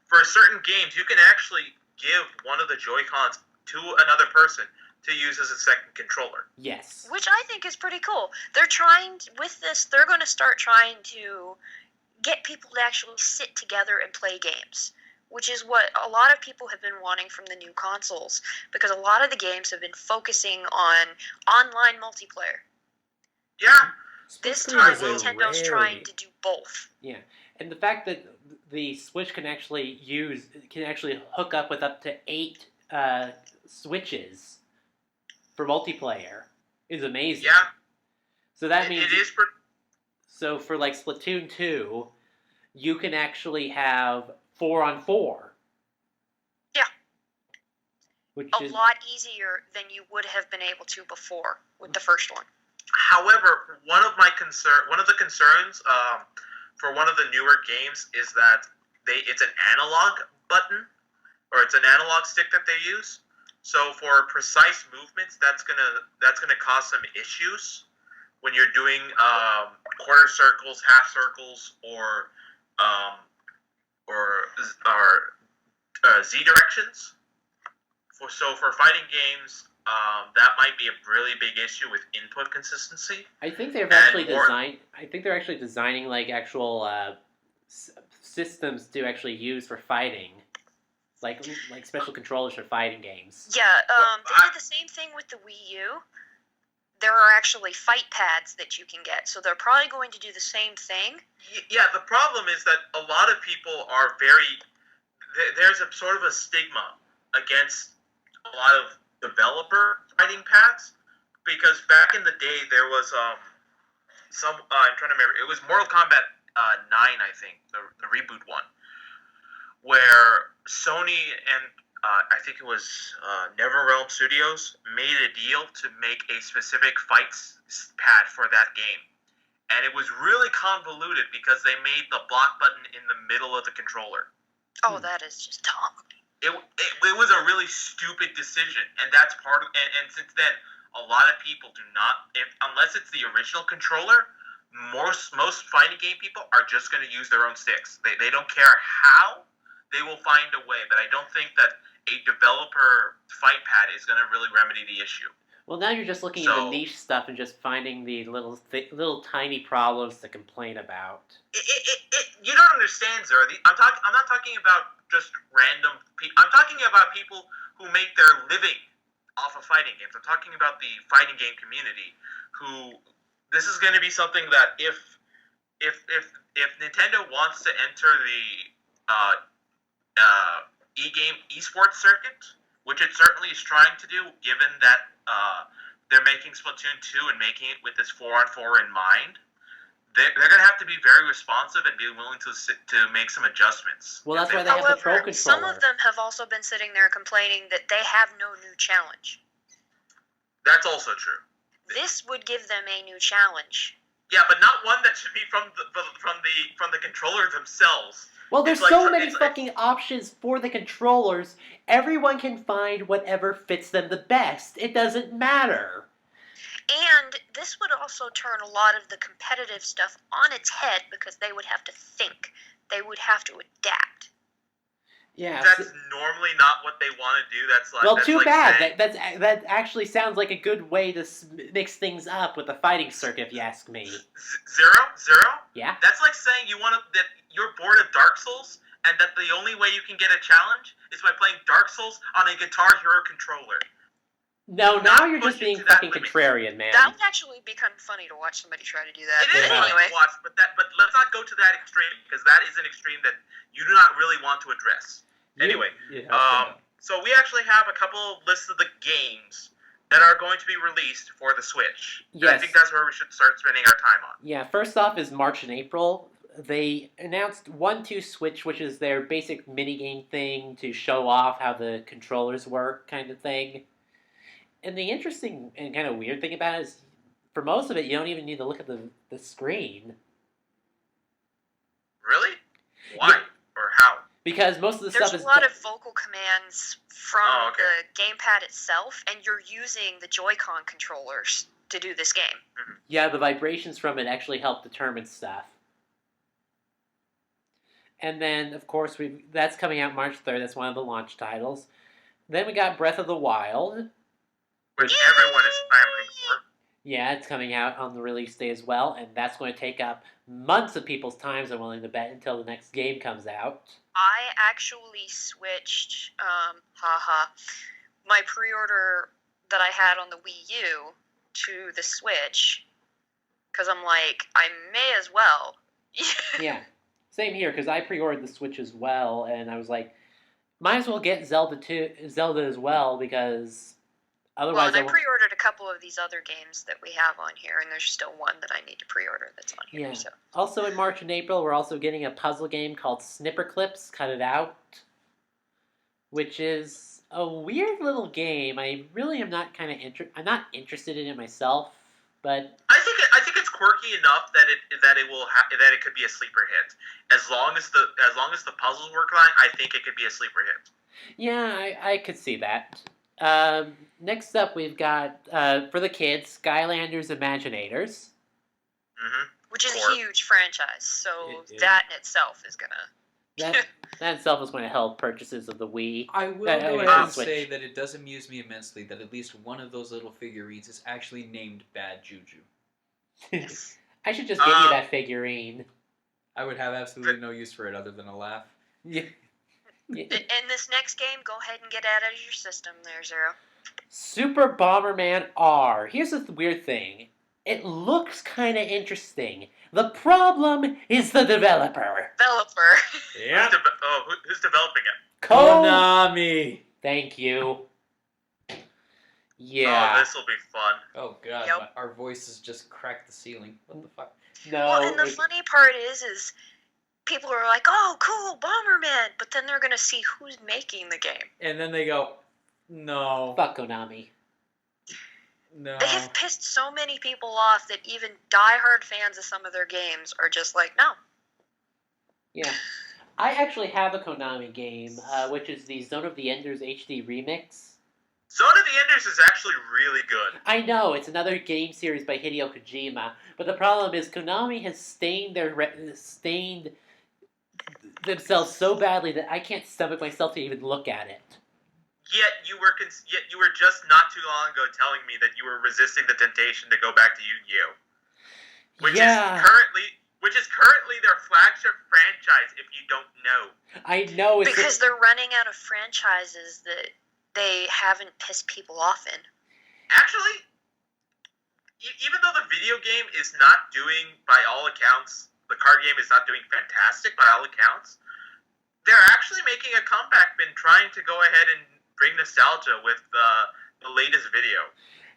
for certain games, you can actually give one of the Joy-Cons to another person to use as a second controller. Yes. Which I think is pretty cool. They're with this, they're going to start trying to get people to actually sit together and play games, which is what a lot of people have been wanting from the new consoles, because a lot of the games have been focusing on online multiplayer. Yeah. This Split time, screen is a Nintendo's rarity. trying to do both. Yeah, and the fact that the Switch can actually hook up with up to 8 switches for multiplayer is amazing. Yeah. So that means it is pretty. so for like Splatoon 2, you can actually have 4-on-4. Yeah. Which A is lot easier than you would have been able to before with the first one. However, one of the concerns for one of the newer games is that it's an analog button, or it's an analog stick that they use. So for precise movements, that's gonna cause some issues when you're doing quarter circles, half circles, or Z directions. For fighting games, that might be a really big issue with input consistency. I think they've And actually more- designed. I think they're actually designing like actual systems to actually use for fighting, like special controllers for fighting games. Yeah, they did the same thing with the Wii U. There are actually fight pads that you can get, so they're probably going to do the same thing. Yeah, the problem is that a lot of people are there's a sort of a stigma against a lot of developer fighting pads, because back in the day there was I'm trying to remember, it was Mortal Kombat 9, I think, the reboot one, where Sony and I think it was NetherRealm Studios made a deal to make a specific fights pad for that game. And it was really convoluted because they made the block button in the middle of the controller. Oh, that is just dumb. It was a really stupid decision, and that's part of. And since then, a lot of people do not, unless it's the original controller, most fighting game people are just going to use their own sticks. They don't care how, they will find a way. But I don't think that a developer fight pad is going to really remedy the issue. Well, now you're just looking at the niche stuff and just finding the little tiny problems to complain about. You don't understand, Zer. I'm not talking about just random people. I'm talking about people who make their living off of fighting games. I'm talking about the fighting game community. Who this is going to be something that if Nintendo wants to enter the e-game esports circuit, which it certainly is trying to do, given that they're making Splatoon 2 and making it with this 4-on-4 in mind, they're going to have to be very responsive and be willing to make some adjustments. Well, that's why they have the Pro Controller. Some of them have also been sitting there complaining that they have no new challenge. That's also true. This would give them a new challenge. Yeah, but not one that should be from the controller themselves. Well, there's so many fucking options for the controllers. Everyone can find whatever fits them the best. It doesn't matter. And this would also turn a lot of the competitive stuff on its head, because they would have to think. They would have to adapt. Yeah. That's normally not what they want to do. That's like, well, that's too like bad. Saying, That actually sounds like a good way to mix things up with the fighting circuit, if you ask me. Zero? Yeah. That's like saying that you're bored of Dark Souls, and that the only way you can get a challenge is by playing Dark Souls on a Guitar Hero controller. No, now you're just being fucking contrarian, man. That would actually be kind of funny to watch somebody try to do that. It is anyway. funny to watch, but let's not go to that extreme, because that is an extreme that you do not really want to address. Anyway, so we actually have a couple of lists of the games that are going to be released for the Switch. Yes. I think that's where we should start spending our time on. Yeah, first off is March and April. They announced 1-2 Switch, which is their basic minigame thing to show off how the controllers work, kind of thing. And the interesting and kind of weird thing about it is, for most of it, you don't even need to look at the screen. Really? Why? Or how? Because most of the There's stuff a is lot of vocal commands from Oh, okay. the gamepad itself, and you're using the Joy-Con controllers to do this game. yeah, the vibrations from it actually help determine stuff. And then, of course, that's coming out March 3rd. That's one of the launch titles. Then we got Breath of the Wild. Which everyone is clamoring for. Yeah, it's coming out on the release day as well, and that's going to take up months of people's times, I'm willing to bet, until the next game comes out. I actually switched, my pre-order that I had on the Wii U to the Switch, because I'm like, I may as well. Yeah, same here, because I pre-ordered the Switch as well, and I was like, might as well get Zelda as well, because Well, otherwise and I pre-ordered a couple of these other games that we have on here, and there's still one that I need to pre-order that's on here. Yeah. So. Also in March and April, we're also getting a puzzle game called Snipperclips, Cut It Out, which is a weird little game. I really am not I'm not interested in it myself, but I think it's quirky enough that it could be a sleeper hit. As long as the puzzles work right, I think it could be a sleeper hit. yeah, I could see that. Next up, we've got for the kids, Skylanders Imaginators. Mm-hmm. Which is Core. a huge franchise, so that in itself is gonna. That itself is going to help purchases of the Wii. I will I go mean, ahead and Switch. say that it does amuse me immensely that at least one of those little figurines is actually named Bad Juju. I should just give you that figurine. I would have absolutely no use for it other than a laugh. Yeah. In this next game, go ahead and get it out of your system there, Zero. Super Bomberman R. Here's the weird thing. It looks kind of interesting. The problem is the developer. Developer. Yeah. Who's developing it? Konami! Thank you. Yeah. Oh, this will be fun. Oh god, Yep. our voices just cracked the ceiling. What the fuck? No. Well, and the funny part is people are like, "Oh, cool, Bomberman," but then they're gonna see who's making the game. And then they go, no. Fuck Konami. No. They have pissed so many people off that even diehard fans of some of their games are just like, "No." Yeah. I actually have a Konami game, which is the Zone of the Enders HD remix. Zone of the Enders is actually really good. I know, it's another game series by Hideo Kojima, but the problem is Konami has stained themselves so badly that I can't stomach myself to even look at it. Yet you were just not too long ago telling me that you were resisting the temptation to go back to Yu-Gi-Oh, which is currently their flagship franchise. If you don't know, I know it's Because they're running out of franchises that they haven't pissed people off in. actually, even though the video game is not doing, by all accounts, the card game is not doing fantastic by all accounts, they're actually making a comeback, been trying to go ahead and bring nostalgia with the latest video.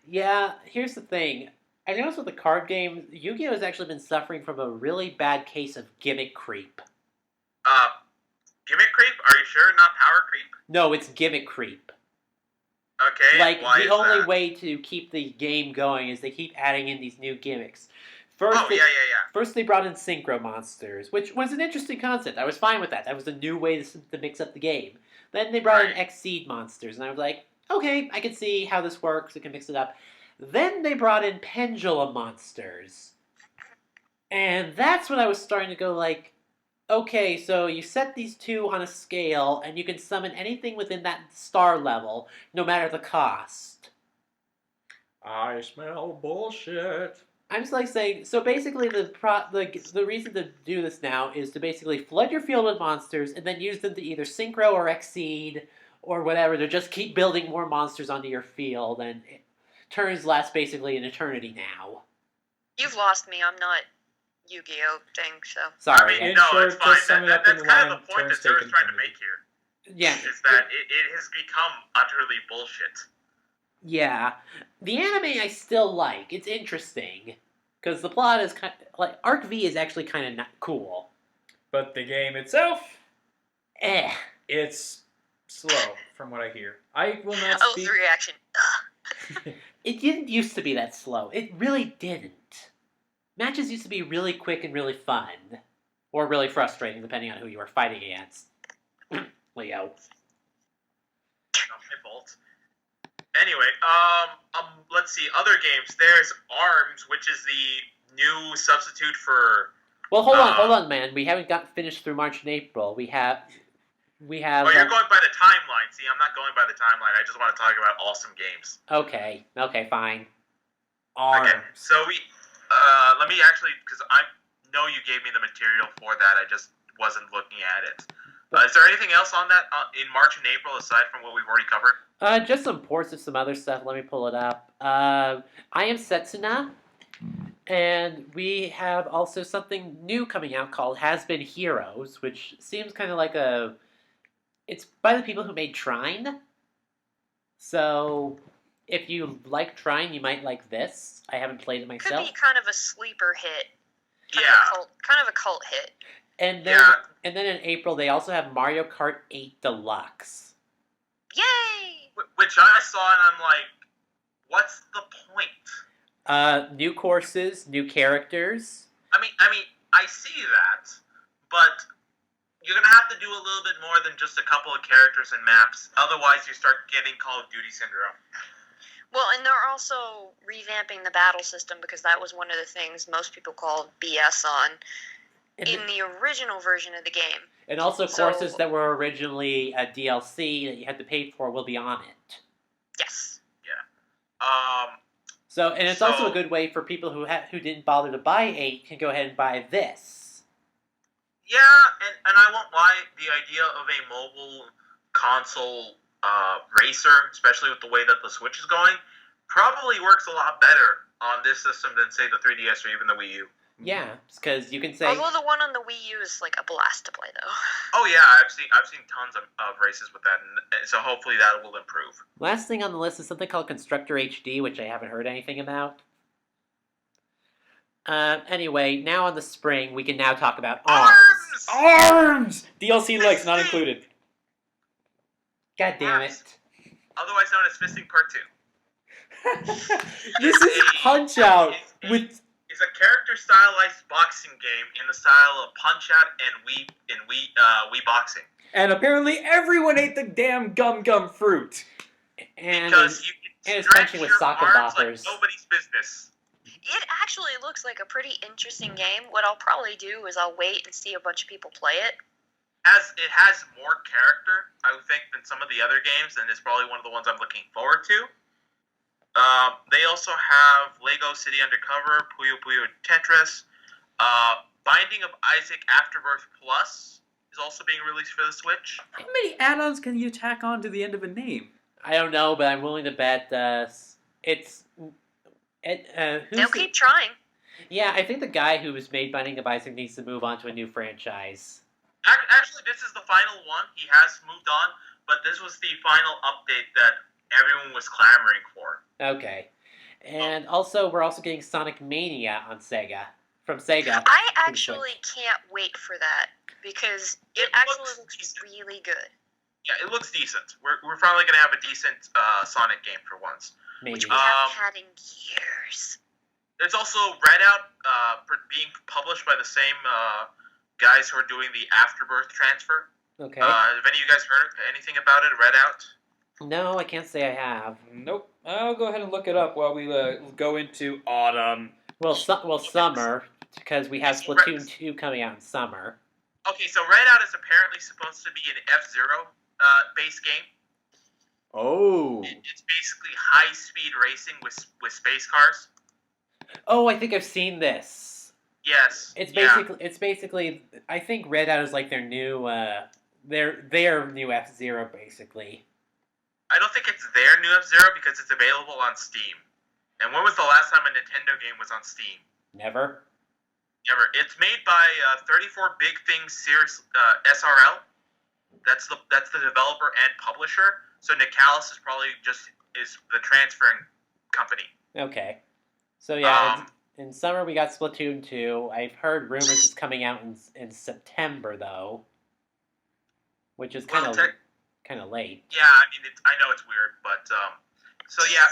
Yeah, here's the thing. I noticed with the card game, Yu-Gi-Oh! Has actually been suffering from a really bad case of gimmick creep. Gimmick creep? Are you sure? Not power creep? No, it's gimmick creep. Okay, Like, why the is only that? way to keep the game going is they keep adding in these new gimmicks. First, Oh, yeah. First, they brought in Synchro Monsters, which was an interesting concept. I was fine with that. That was a new way to mix up the game. Then they brought in Right. Exceed Monsters, and I was like, okay, I can see how this works. I can mix it up. Then they brought in Pendulum Monsters. And that's when I was starting to go like, okay, so you set these two on a scale, and you can summon anything within that star level, no matter the cost. I smell bullshit. I'm just like saying, so basically the reason to do this now is to basically flood your field with monsters and then use them to either synchro or exceed or whatever to just keep building more monsters onto your field, and turns last basically an eternity now. You've lost me. I'm not Yu-Gi-Oh thing, so. Sorry. I mean, In no, short, it's fine. just sum it up That's in kind one, of the point turns that Zero's taken trying to from it. make here. Yeah. Is that it has become utterly bullshit. Yeah. The anime I still like. It's interesting. Because the plot is kind of, like, Arc V is actually kind of not cool. But the game itself, Eh. it's slow, from what I hear. I will not Oh, speak. the reaction. It didn't used to be that slow. It really didn't. Matches used to be really quick and really fun. Or really frustrating, depending on who you are fighting against. Leo. Not my fault. Anyway, let's see. Other games. There's ARMS, which is the new substitute for. Well, hold on, man. We haven't got finished through March and April. We have. Oh, you're going by the timeline. See, I'm not going by the timeline. I just want to talk about awesome games. Okay, fine. ARMS. Okay, so let me actually, because I know you gave me the material for that. I just wasn't looking at it. Is there anything else on that in March and April aside from what we've already covered? Just some ports of some other stuff. Let me pull it up. I am Setsuna, and we have also something new coming out called Has Been Heroes, which seems kind of like a... It's by the people who made Trine. So, if you like Trine, you might like this. I haven't played it myself. Could be kind of a sleeper hit. Kind of a cult hit. And then in April, they also have Mario Kart 8 Deluxe. Yay! Which I saw and I'm like, what's the point? New courses, new characters. I mean, I see that, but you're gonna have to do a little bit more than just a couple of characters and maps. Otherwise, you start getting Call of Duty syndrome. Well, and they're also revamping the battle system because that was one of the things most people called BS on in the original version of the game. And also courses that were originally a DLC that you had to pay for will be on it. Yes. Yeah. And it's also a good way for people who didn't bother to buy 8 can go ahead and buy this. Yeah, and I won't lie, the idea of a mobile console racer, especially with the way that the Switch is going, probably works a lot better on this system than, say, the 3DS or even the Wii U. Yeah, because you can say... Although the one on the Wii U is like a blast to play, though. Oh yeah, I've seen tons of races with that, and so hopefully that will improve. Last thing on the list is something called Constructor HD, which I haven't heard anything about. Anyway, now in the spring, we can now talk about ARMS. ARMS! DLC likes not included. God damn it. Otherwise known as Fisting Part 2. This is Punch-Out with... It's a character stylized boxing game in the style of Punch-Out and Wii Boxing. And apparently everyone ate the damn gum fruit. Because you can it's stretch punching with your soccer arms boppers. like nobody's business. It actually looks like a pretty interesting game. What I'll probably do is I'll wait and see a bunch of people play it. As it has more character, I would think, than some of the other games, and it's probably one of the ones I'm looking forward to. They also have Lego City Undercover, Puyo Puyo Tetris, Binding of Isaac Afterbirth Plus is also being released for the Switch. How many add-ons can you tack on to the end of a name? I don't know, but I'm willing to bet it's... They'll keep trying. Yeah, I think the guy who was made Binding of Isaac needs to move on to a new franchise. Actually, this is the final one. He has moved on, but this was the final update that everyone was clamoring for. Okay. And also, we're also getting Sonic Mania on Sega. From Sega. I actually can't wait for that, because it actually looks really good. Yeah, it looks decent. We're finally going to have a decent Sonic game for once. Maybe. Which we haven't had in years. There's also Redout being published by the same guys who are doing the Afterbirth transfer. Okay. Have any of you guys heard anything about it, Redout? No, I can't say I have. Nope. I'll go ahead and look it up while we go into autumn. Well, summer, because we have Splatoon 2 coming out in summer. Okay, so Redout is apparently supposed to be an F-Zero base game. Oh. It's basically high-speed racing with space cars. Oh, I think I've seen this. Yes. It's basically. I think Redout is like their new new F-Zero basically. I don't think it's their new F-Zero because it's available on Steam. And when was the last time a Nintendo game was on Steam? Never. Never. It's made by 34 Big Things Series SRL. That's the developer and publisher. So Nicalis is probably is the transferring company. Okay. So yeah, in summer we got Splatoon 2. I've heard rumors it's coming out in September though, which is kind of late. Yeah, I mean, I know it's weird, but so yeah,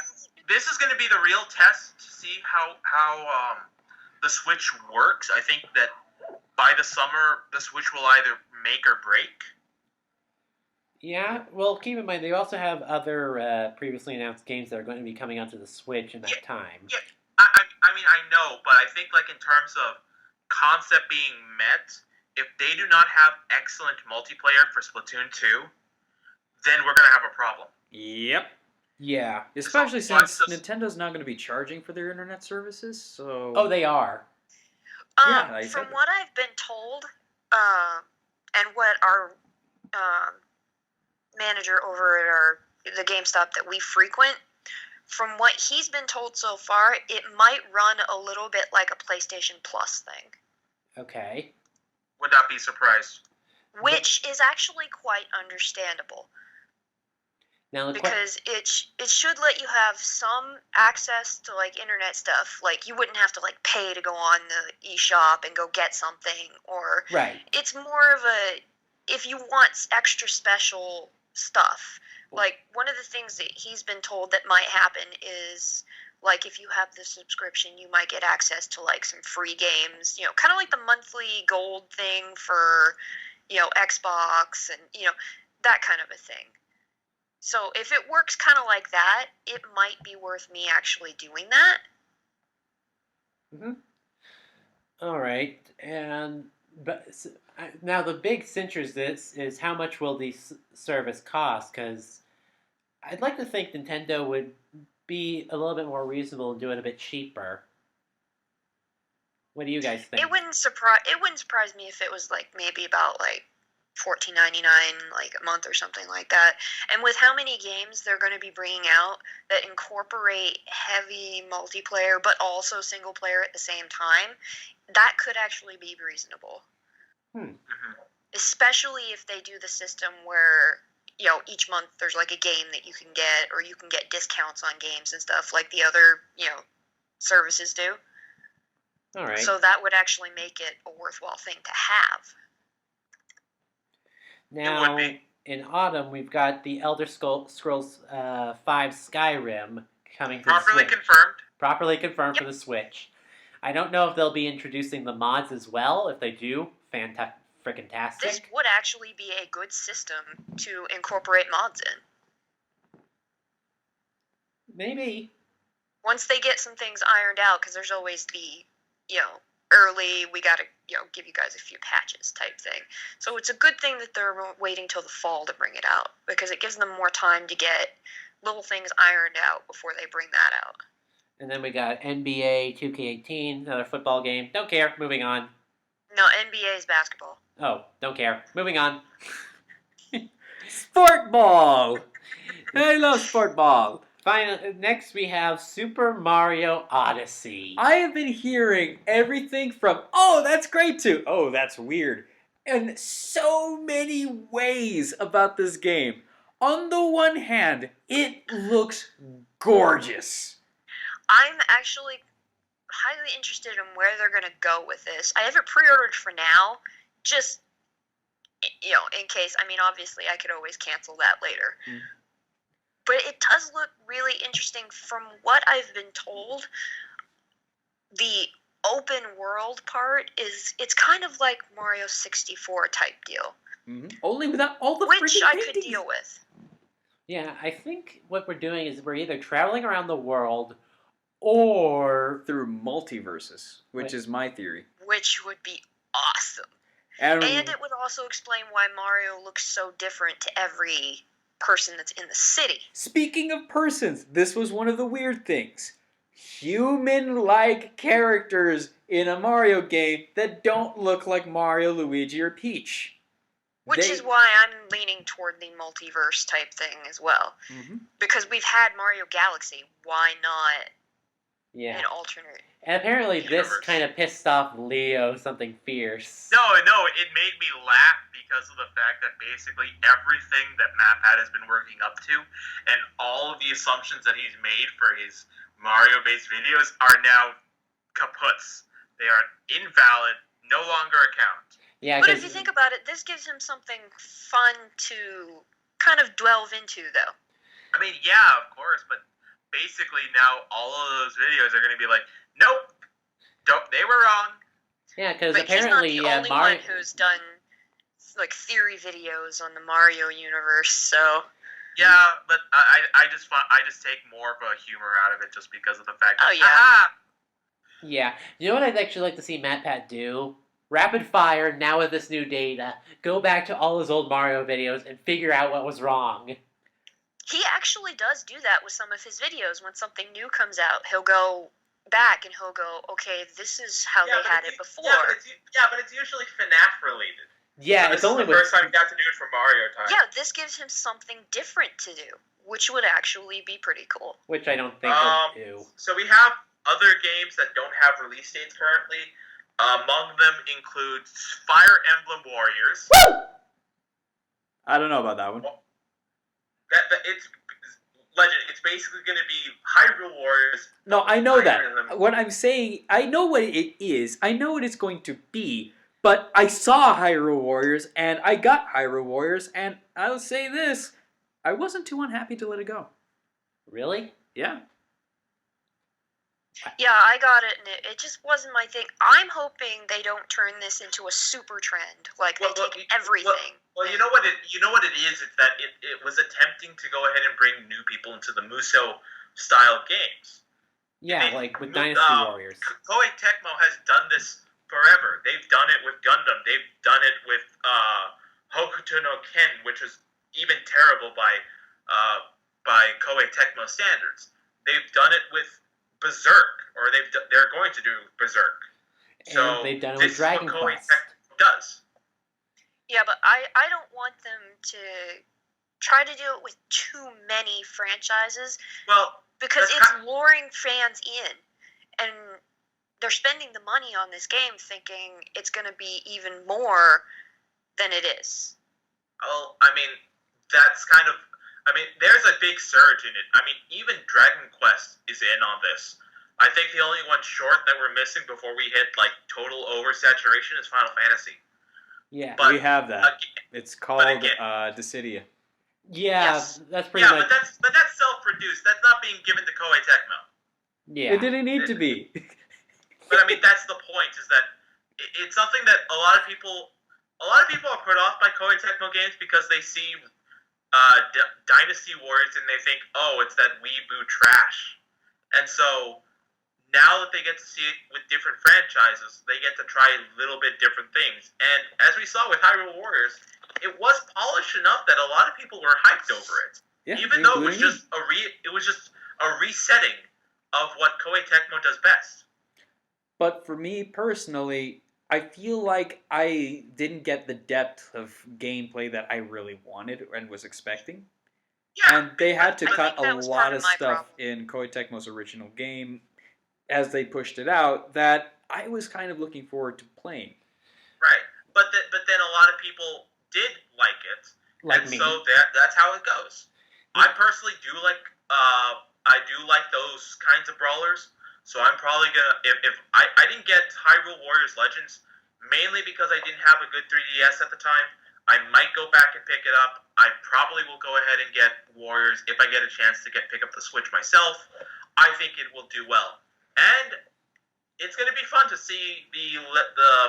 this is going to be the real test to see how the Switch works. I think that by the summer, the Switch will either make or break. Yeah, well, keep in mind they also have other previously announced games that are going to be coming onto the Switch in that time. Yeah, I mean, I know, but I think, like, in terms of concept being met, if they do not have excellent multiplayer for Splatoon 2, then we're going to have a problem. Yep. Yeah. Especially So, since just- Nintendo's not going to be charging for their internet services, so... Oh, they are. Yeah, I said From that. what I've been told, and what our manager over at the GameStop that we frequent, from what he's been told so far, it might run a little bit like a PlayStation Plus thing. Okay. Would not be surprised. Which is actually quite understandable. Now, Because it should let you have some access to, like, internet stuff. Like, you wouldn't have to, like, pay to go on the eShop and go get something. Or right. it's more of a, if you want extra special stuff. Like, one of the things that he's been told that might happen is, like, if you have the subscription, you might get access to, like, some free games. You know, kind of like the monthly gold thing for, you know, Xbox and, you know, that kind of a thing. So if it works kind of like that, it might be worth me actually doing that. Mm-hmm. All right, now the big cinch is how much will the service cost? Because I'd like to think Nintendo would be a little bit more reasonable and do it a bit cheaper. What do you guys think? It wouldn't surprise me if it was like maybe about like $14.99 like a month or something like that. And with how many games they're going to be bringing out that incorporate heavy multiplayer but also single player at the same time, that could actually be reasonable. Especially if they do the system where, you know, each month there's like a game that you can get, or you can get discounts on games and stuff like the other, you know, services do. All right. So that would actually make it a worthwhile thing to have. Now, in autumn, we've got the Elder Scrolls 5 Skyrim coming to the Switch. Properly confirmed for the Switch. I don't know if they'll be introducing the mods as well. If they do, frickin-tastic. This would actually be a good system to incorporate mods in. Maybe. Once they get some things ironed out, because there's always the, you know, early, we gotta, you know, give you guys a few patches type thing. So it's a good thing that they're waiting till the fall to bring it out, because it gives them more time to get little things ironed out before they bring that out. And then we got NBA 2K18, another football game. Don't care. Moving on. No, NBA is basketball. Oh, don't care. Moving on. Sport ball! I love sport ball. Finally, next we have Super Mario Odyssey. I have been hearing everything from, oh, that's great, to, oh, that's weird, in so many ways about this game. On the one hand, it looks gorgeous. I'm actually highly interested in where they're going to go with this. I have it pre-ordered for now, just, you know, in case. I mean, obviously, I could always cancel that later. But it does look really interesting. From what I've been told, the open world part it's kind of like Mario 64 type deal. Only without all the which I paintings. could deal with. Yeah, I think what we're doing is we're either traveling around the world or through multiverses, which is my theory. Which would be awesome. And it would also explain why Mario looks so different to every person that's in the city. Speaking of persons, this was one of the weird things. Human-like characters in a Mario game that don't look like Mario, Luigi, or Peach. Which is why I'm leaning toward the multiverse type thing as well. Because we've had Mario Galaxy, why not an alternate? And apparently universe. This kind of pissed off Leo something fierce. No, it made me laugh because of the fact that basically everything that MapPad has been working up to and all of the assumptions that he's made for his Mario-based videos are now kaputs. They are invalid, no longer account. Yeah, but if you think about it, this gives him something fun to kind of delve into, though. I mean, yeah, of course, but basically now all of those videos are going to be like, nope, they were wrong. Yeah, because But apparently he's not the only Mario. one who's done like theory videos on the Mario universe. So Yeah, but I just take more of a humor out of it just because of the fact that Oh, yeah. Yeah, you know what I'd actually like to see MatPat do? Rapid fire, now with this new data, go back to all his old Mario videos and figure out what was wrong. he actually does do that with some of his videos. When something new comes out, he'll go back and he'll go, okay, this is how they had it before. but it's usually FNAF related. Yeah, So it's this only is the with... first time he got to do it for Mario time. Yeah, this gives him something different to do, which would actually be pretty cool. Which I don't think he'll do. So we have other games that don't have release dates currently. Among them includes Fire Emblem Warriors. Woo! I don't know about that one. It's Legend. It's basically going to be Hyrule Warriors. No, I know Fire that. Emblem. What I'm saying, I know what it is. I know what it's going to be. But I saw Hyrule Warriors, and I got Hyrule Warriors, and I'll say this. I wasn't too unhappy to let it go. Really? Yeah. Yeah, I got it, and it just wasn't my thing. I'm hoping they don't turn this into a super trend, like they take everything. Well, you know what it is. It's that it was attempting to go ahead and bring new people into the Muso style games. Yeah, like with Dynasty Warriors. Koei Tecmo has done this forever. They've done it with Gundam. They've done it with Hokuto no Ken, which was even terrible by Koei Tecmo standards. They've done it with Berserk, or they're going to do Berserk. So And they've done it with Dragon Koei Quest. Tecmo does. Yeah, but I don't want them to try to do it with too many franchises, Well, because that's it's luring fans in, and they're spending the money on this game thinking it's going to be even more than it is. well, I mean, there's a big surge in it. I mean, even Dragon Quest is in on this. I think the only one short that we're missing before we hit like total oversaturation is Final Fantasy. Yeah. But we have that. It's called Dissidia. Yeah, Yes. that's pretty Yeah, much... but that's self-produced. That's not being given to Koei Tecmo. Yeah. It didn't need to be. But I mean, that's the point. Is that it's something that a lot of people are put off by Koei Tecmo games because they see Dynasty Warriors and they think, oh, it's that weeboo trash. And so now that they get to see it with different franchises, they get to try a little bit different things. And as we saw with Hyrule Warriors, it was polished enough that a lot of people were hyped over it. Yeah, Even though it was including just a resetting of what Koei Tecmo does best. But for me personally, I feel like I didn't get the depth of gameplay that I really wanted and was expecting. Yeah, And they had to I cut think that a was lot part of of my stuff problem. in Koei Tecmo's original game as they pushed it out that I was kind of looking forward to playing. right. But then a lot of people did like it, Like and me. so that's how it goes. I personally do like those kinds of brawlers. So I'm probably gonna if I didn't get Hyrule Warriors Legends mainly because I didn't have a good 3DS at the time. I might go back and pick it up. I probably will go ahead and get Warriors if I get a chance to pick up the Switch myself. I think it will do well, and it's going to be fun to see the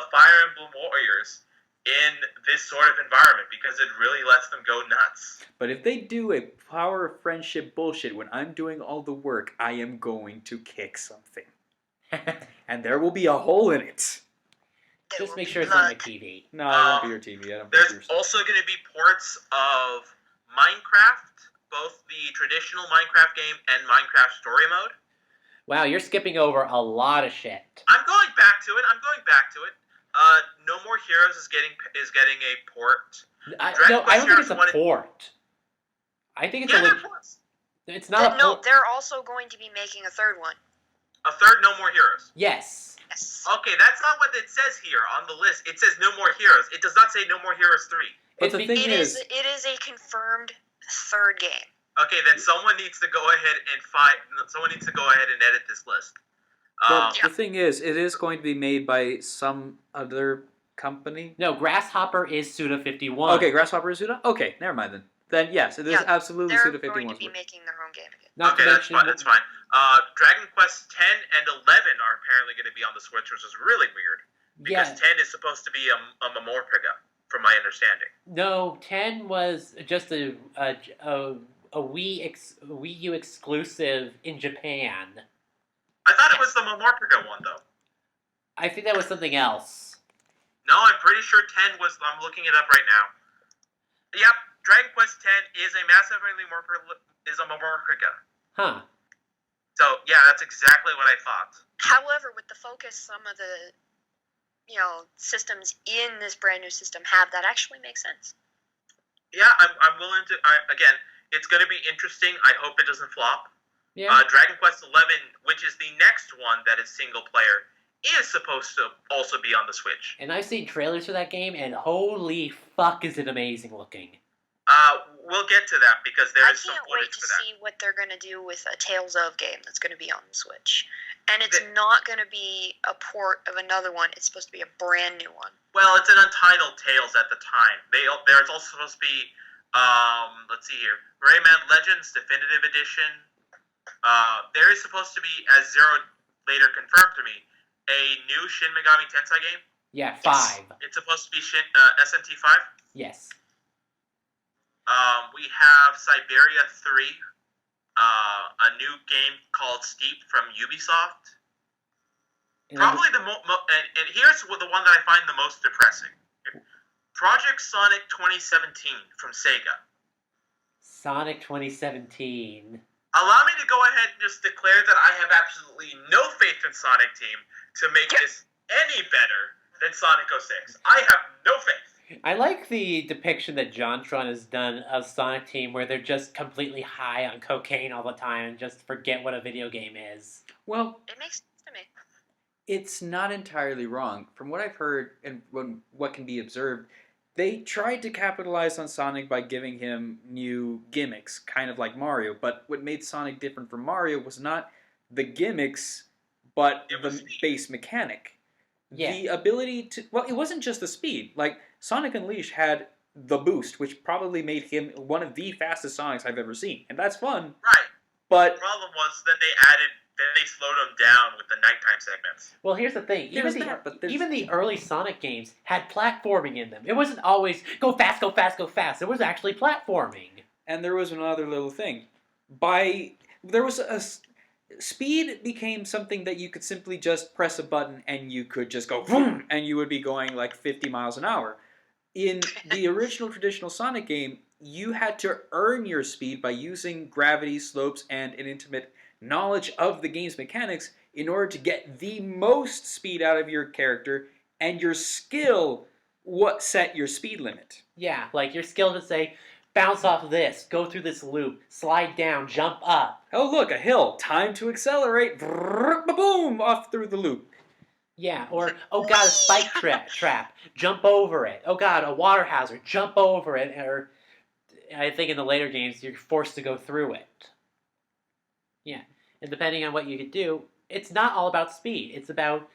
Fire Emblem Warriors in this sort of environment because it really lets them go nuts. But if they do a power of friendship bullshit when I'm doing all the work, I am going to kick something. And there will be a hole in it. There Just will make be sure it's on my blood. TV. No, it won't be your TV. I don't There's think you're also going to be ports of Minecraft, both the traditional Minecraft game and Minecraft Story Mode. Wow, you're skipping over a lot of shit. I'm going back to it. No More Heroes is getting a port. I Dragon don't Quest think it's Heroes a wanted- port. I think it's Yeah, a... they're ports. It's not a No, port. they're also going to be making a third one. A third No More Heroes. Yes. Yes. Okay, that's not what it says here on the list. It says No More Heroes. It does not say No More Heroes 3. But the thing It is, is a confirmed third game. Okay, then someone needs to go ahead and edit this list. but the thing is, it is going to be made by some other company. No, Grasshopper is Suda51. Okay, Grasshopper is Suda? Okay, never mind then. Then yes, it is Yeah, absolutely They're Suda going to 51's be work. making their own game again. Not Okay, to that's mention... fine. That's fine. Dragon Quest 10 and 11 are apparently going to be on the Switch, which is really weird. Because Yeah. 10 is supposed to be a Mamorpiga, from my understanding. No, 10 was just a Wii U exclusive in Japan. I thought it was the Mamorpiga one, though. I think that was something else. No, I'm pretty sure 10 was. I'm looking it up right now. Yep, Dragon Quest 10 is a Mamorpiga. Huh. So yeah, that's exactly what I thought. However, with the focus some of the systems in this brand new system have, that actually makes sense. Yeah, I'm willing to. Again, it's going to be interesting. I hope it doesn't flop. Yeah. Dragon Quest 11, which is the next one that is single player, is supposed to also be on the Switch. And I've seen trailers for that game, and holy fuck, is it amazing looking. We'll get to that because there is some I can't footage wait to for that. see what they're going to do with a Tales of game that's going to be on the Switch. And it's not going to be a port of another one. It's supposed to be a brand new one. Well, it's an Untitled Tales at the time. There's also supposed to be, let's see here, Rayman Legends Definitive Edition. There is supposed to be, as Zero later confirmed to me, a new Shin Megami Tensei game. Yeah, 5. It's supposed to be SMT 5. Yes. We have Siberia 3, a new game called Steep from Ubisoft. Probably and here's the one that I find the most depressing. Project Sonic 2017 from Sega. Sonic 2017. Allow me to go ahead and just declare that I have absolutely no faith in Sonic Team to make this any better than Sonic 06. I have no faith. I like the depiction that JonTron has done of Sonic Team, where they're just completely high on cocaine all the time and just forget what a video game is. Well, It makes sense to me. it's not entirely wrong. From what I've heard and what can be observed, they tried to capitalize on Sonic by giving him new gimmicks, kind of like Mario. But what made Sonic different from Mario was not the gimmicks, but the base mechanic. Yeah. The ability to... Well, it wasn't just the speed. Like, Sonic Unleashed had the boost, which probably made him one of the fastest Sonics I've ever seen. And that's fun. Right. But... The problem was then they slowed them down with the nighttime segments. Well, here's the thing. Even the early Sonic games had platforming in them. It wasn't always go fast, go fast, go fast. It was actually platforming. And there was another little thing. Speed became something that you could simply just press a button and you could just go vroom, and you would be going like 50 miles an hour. In the original traditional Sonic game, you had to earn your speed by using gravity, slopes, and an intimate knowledge of the game's mechanics in order to get the most speed out of your character, and your skill what set your speed limit. Yeah, like your skill to say, bounce off this, go through this loop, slide down, jump up. Oh look, a hill. Time to accelerate. Boom! Off through the loop. Yeah, or, oh god, a spike trap, jump over it. Oh god, a water hazard, jump over it. Or, I think in the later games, you're forced to go through it. Yeah, and depending on what you could do, it's not all about speed. It's about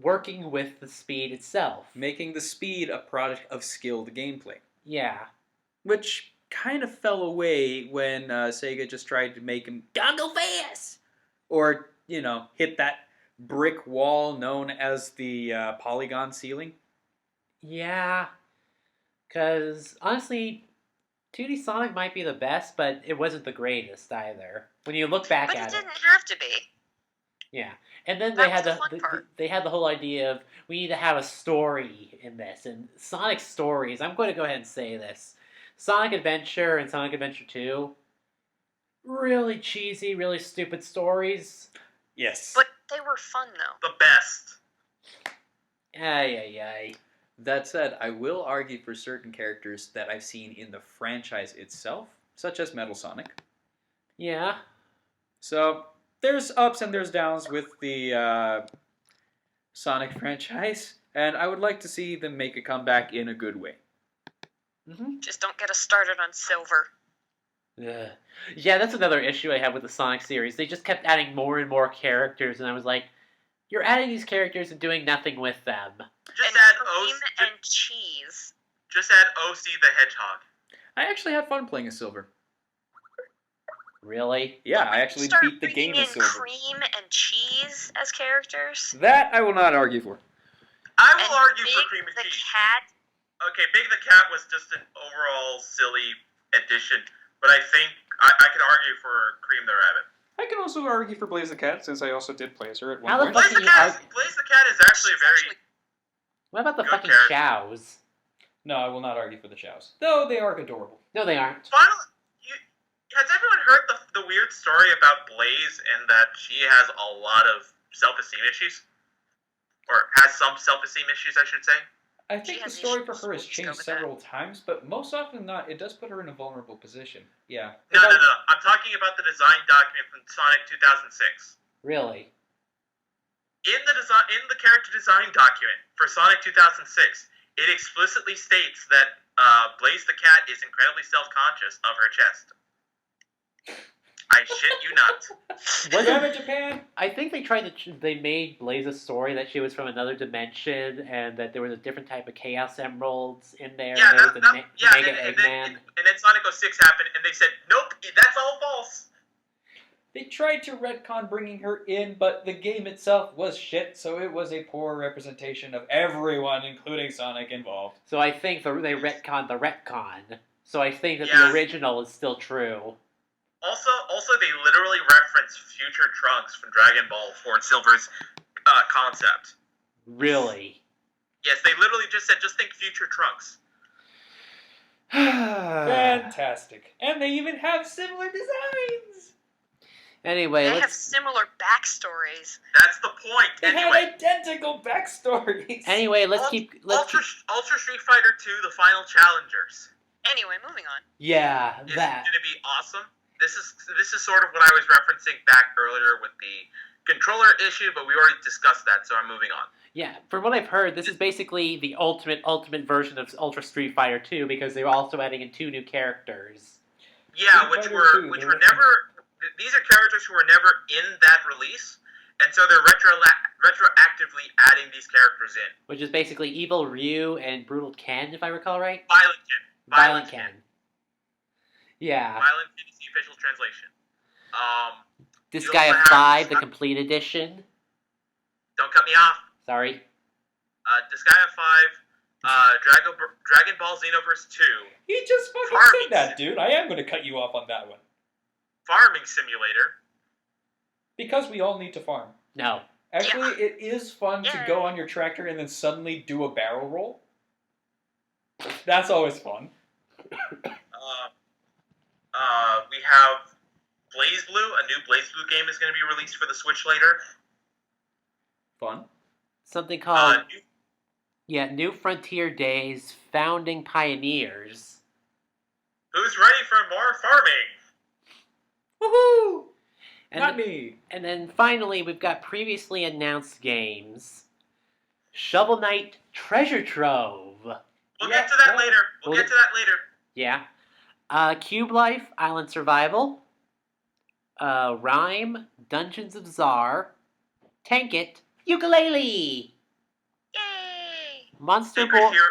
working with the speed itself. Making the speed a product of skilled gameplay. Yeah. Which kind of fell away when Sega just tried to make him go fast! Or, hit that brick wall known as the polygon ceiling. Yeah. Because, honestly, 2D Sonic might be the best, but it wasn't the greatest either. When you look back But at it didn't have to be. Yeah. And then That they had was the fun part. they had the whole idea of we need to have a story in this. And Sonic stories, I'm going to go ahead and say this. Sonic Adventure and Sonic Adventure 2, really cheesy, really stupid stories. Yes. But they were fun, though. The best. Ay. That said, I will argue for certain characters that I've seen in the franchise itself, such as Metal Sonic. Yeah. So, there's ups and there's downs with the Sonic franchise, and I would like to see them make a comeback in a good way. Mm-hmm. Just don't get us started on Silver. Yeah, that's another issue I have with the Sonic series. They just kept adding more and more characters, and I was like, you're adding these characters and doing nothing with them. Just And add cream OC. and cheese. Just add OC the Hedgehog. I actually had fun playing as Silver. Really? Yeah, I actually Start beat the game bringing as in Silver. cream and cheese as characters. That I will not argue for. I And will argue for Big Cream and the Cheese. cat. Okay, Big the Cat was just an overall silly addition, but I think I can argue for Cream the Rabbit. I can also argue for Blaze the Cat, since I also did play as her at one How the point. fuck- Blaze the Cat is actually a very... What about the Good fucking character. chows? No, I will not argue for the Chows. Though they are adorable. No, they aren't. Has everyone heard the weird story about Blaze and that she has a lot of self-esteem issues? Or has some self-esteem issues, I should say? I think the has story for issues. her has Let's go changed with that. several times, but most often than not, it does put her in a vulnerable position. Yeah. No. I'm talking about the design document from Sonic 2006. Really? In the character design document for Sonic 2006, it explicitly states that Blaze the Cat is incredibly self-conscious of her chest. I shit you not. Damn it, Japan! I think they tried to. They made Blaze a story that she was from another dimension and that there was a different type of Chaos Emeralds in there. Yeah, and there was a Mega and Eggman. then Sonic 06 happened, and they said, nope, that's all false. They tried to retcon bringing her in, but the game itself was shit, so it was a poor representation of everyone, including Sonic, involved. So I think they retconned the retcon. So I think that Yeah. the original is still true. Also, they literally reference future Trunks from Dragon Ball Ford Silver's concept. Really? Yes, they literally just said, just think future Trunks. Fantastic. And they even have similar designs! Anyway, They have let's. similar backstories. That's the point. They Anyway, had identical backstories! Anyway, let's keep. Ultra Street Fighter 2: The Final Challengers. Anyway, moving on. Yeah, Is that. going to be awesome. This is sort of what I was referencing back earlier with the controller issue, but we already discussed that, so I'm moving on. Yeah, from what I've heard, this is basically the ultimate version of Ultra Street Fighter 2 because they're also adding in 2 new characters. Yeah, Street which Fighter were 2, which the were original. never. These are characters who were never in that release, and so they're retroactively adding these characters in. Which is basically Evil Ryu and Brutal Ken, if I recall right? Violent Ken. Yeah. Violent Ken is the official translation. Disgaea also have- 5, the complete edition. Don't cut me off. Sorry. Disgaea 5, Dragon Ball Xenoverse 2, He just fucking Farming said that, dude. I am going to cut you off on that one. Farming Simulator. Because we all need to farm. No. Actually, it is fun to Yay. go on your tractor and then suddenly do a barrel roll. That's always fun. We have Blaze Blue. A new Blaze Blue game is going to be released for the Switch later. Fun. Something called New- New Frontier Days Founding Pioneers. Who's ready for more farming? Woohoo! And Not me. And then finally, we've got previously announced games. Shovel Knight Treasure Trove. We'll Yeah, get to that yeah. later. We'll get to that later. Yeah. Cube Life Island Survival. Rhyme Dungeons of Czar. Tank It Ukulele. Yay! Monster Secret Boy. Hero.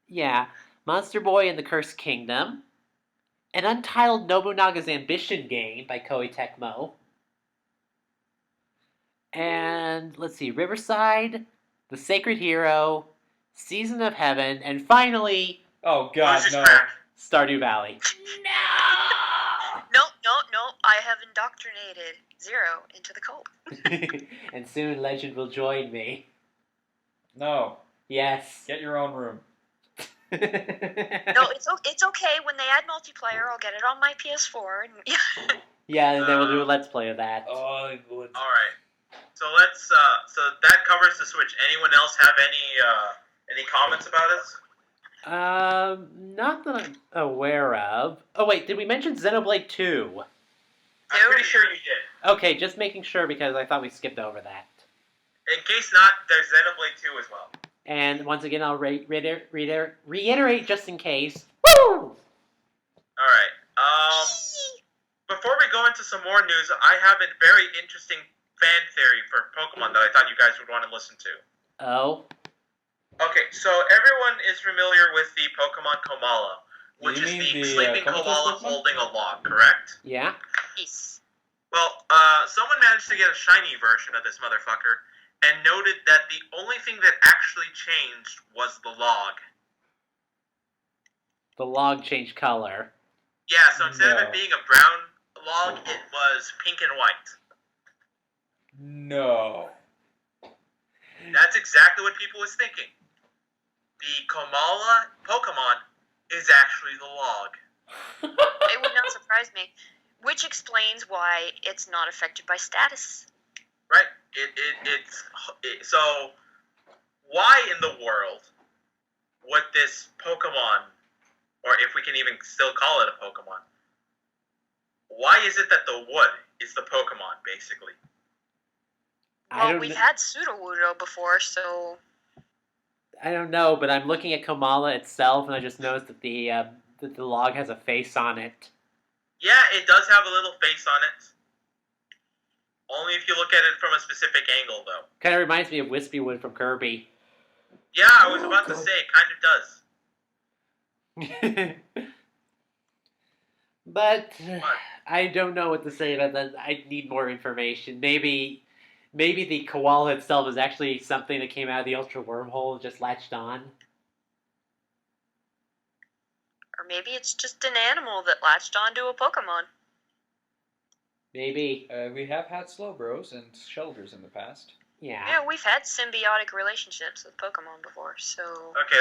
Yeah. Monster Boy and the Cursed Kingdom. An untitled Nobunaga's Ambition game by Koei Tecmo. And let's see, Riverside, The Sacred Hero, Season of Heaven, and finally, Oh god, Losers no. Crack. Stardew Valley. No. I have indoctrinated Zero into the cult. And soon Legend will join me. No. Yes. Get your own room. No, it's okay. When they add multiplayer, I'll get it on my PS4. And yeah. Yeah, and then we'll do a Let's Play of that. Oh, good. All right. So let's. So that covers the Switch. Anyone else have any comments about it? Not that I'm aware of. Oh wait, did we mention Xenoblade 2? I'm pretty sure you did. Okay, just making sure because I thought we skipped over that. In case not, there's Xenoblade 2 as well. And once again, I'll reiterate just in case. Woo! All right. Before we go into some more news, I have a very interesting fan theory for Pokemon that I thought you guys would want to listen to. Oh. Okay, so everyone is familiar with the Pokemon Komala, which You is mean the the, sleeping comatose koala Pokemon? holding a log, correct? Yeah? Peace. Well, someone managed to get a shiny version of this motherfucker, and noted that the only thing that actually changed was the log. The log changed color. Yeah, so instead of No. it being a brown log, it was pink and white. No. That's exactly what people was thinking. The Komala Pokemon is actually the log. It would not surprise me. Which explains why it's not affected by status. Right? So, why in the world would this Pokemon, or if we can even still call it a Pokemon, why is it that the wood is the Pokemon, basically? Well, we've had Sudowoodo before, so... I don't know, but I'm looking at Komala itself, and I just noticed that the log has a face on it. Yeah, it does have a little face on it. Only if you look at it from a specific angle, though. Kind of reminds me of Wispywood from Kirby. Yeah, I was about to say, it kind of does. But I don't know what to say about that. I need more information. Maybe the koala itself is actually something that came out of the Ultra Wormhole and just latched on. Or maybe it's just an animal that latched onto a Pokemon. Maybe. We have had Slowbros and Shelters in the past. Yeah. Yeah, we've had symbiotic relationships with Pokemon before, so... Okay,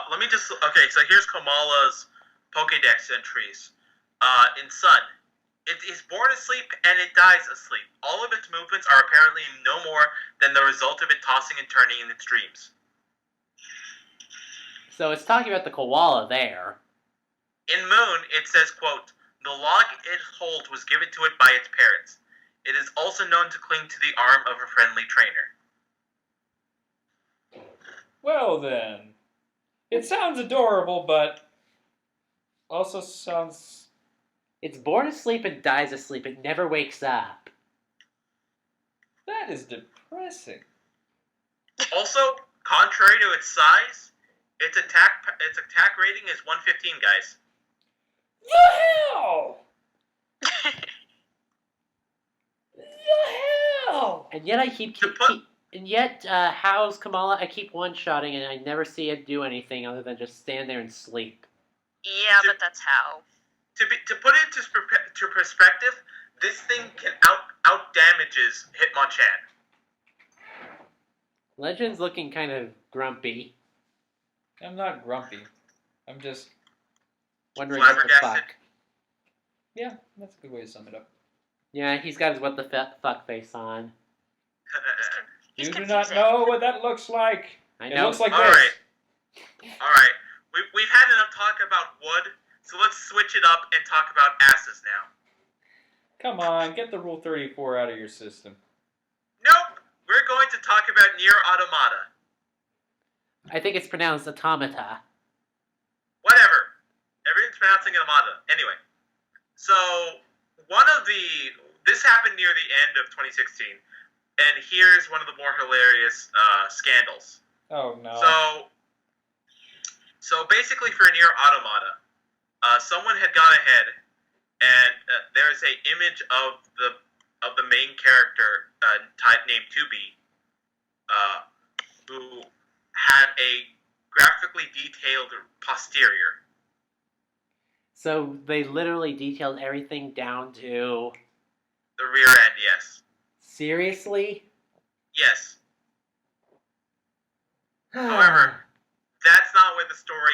let me just... Okay, so here's Komala's Pokédex entries. In Sun, it is born asleep and it dies asleep. All of its movements are apparently no more than the result of it tossing and turning in its dreams. So it's talking about the koala there. In Moon, it says, quote, the log it holds was given to it by its parents. It is also known to cling to the arm of a friendly trainer. Well then, it sounds adorable, but also sounds... It's born asleep and dies asleep. It never wakes up. That is depressing. Also, contrary to its size, its attack rating is 115, guys. The hell? The hell? And yet I keep how's Kamala? I keep one-shotting and I never see it do anything other than just stand there and sleep. Yeah, but that's how. To put it into perspective, this thing can out damages Hitmonchan. Legend's looking kind of grumpy. I'm not grumpy. I'm just... Wondering what the Flabbergasted. fuck. Yeah, that's a good way to sum it up. Yeah, he's got his what the fuck face on. He's You do confusing. not know what that looks like. I It know. looks like All this. right. Alright, we've had enough talk about wood, so let's switch it up and talk about asses now. Come on, get the Rule 34 out of your system. Nope, we're going to talk about Nier Automata. I think it's pronounced automata. Whatever. Everyone's pronouncing it Automata. Anyway, so this happened near the end of 2016, and here's one of the more hilarious scandals. Oh no. So basically for Nier Automata, someone had gone ahead and there's a image of the main character named 2B, who had a graphically detailed posterior. So they literally detailed everything down to... The rear end, yes. Seriously? Yes. However, that's not where the story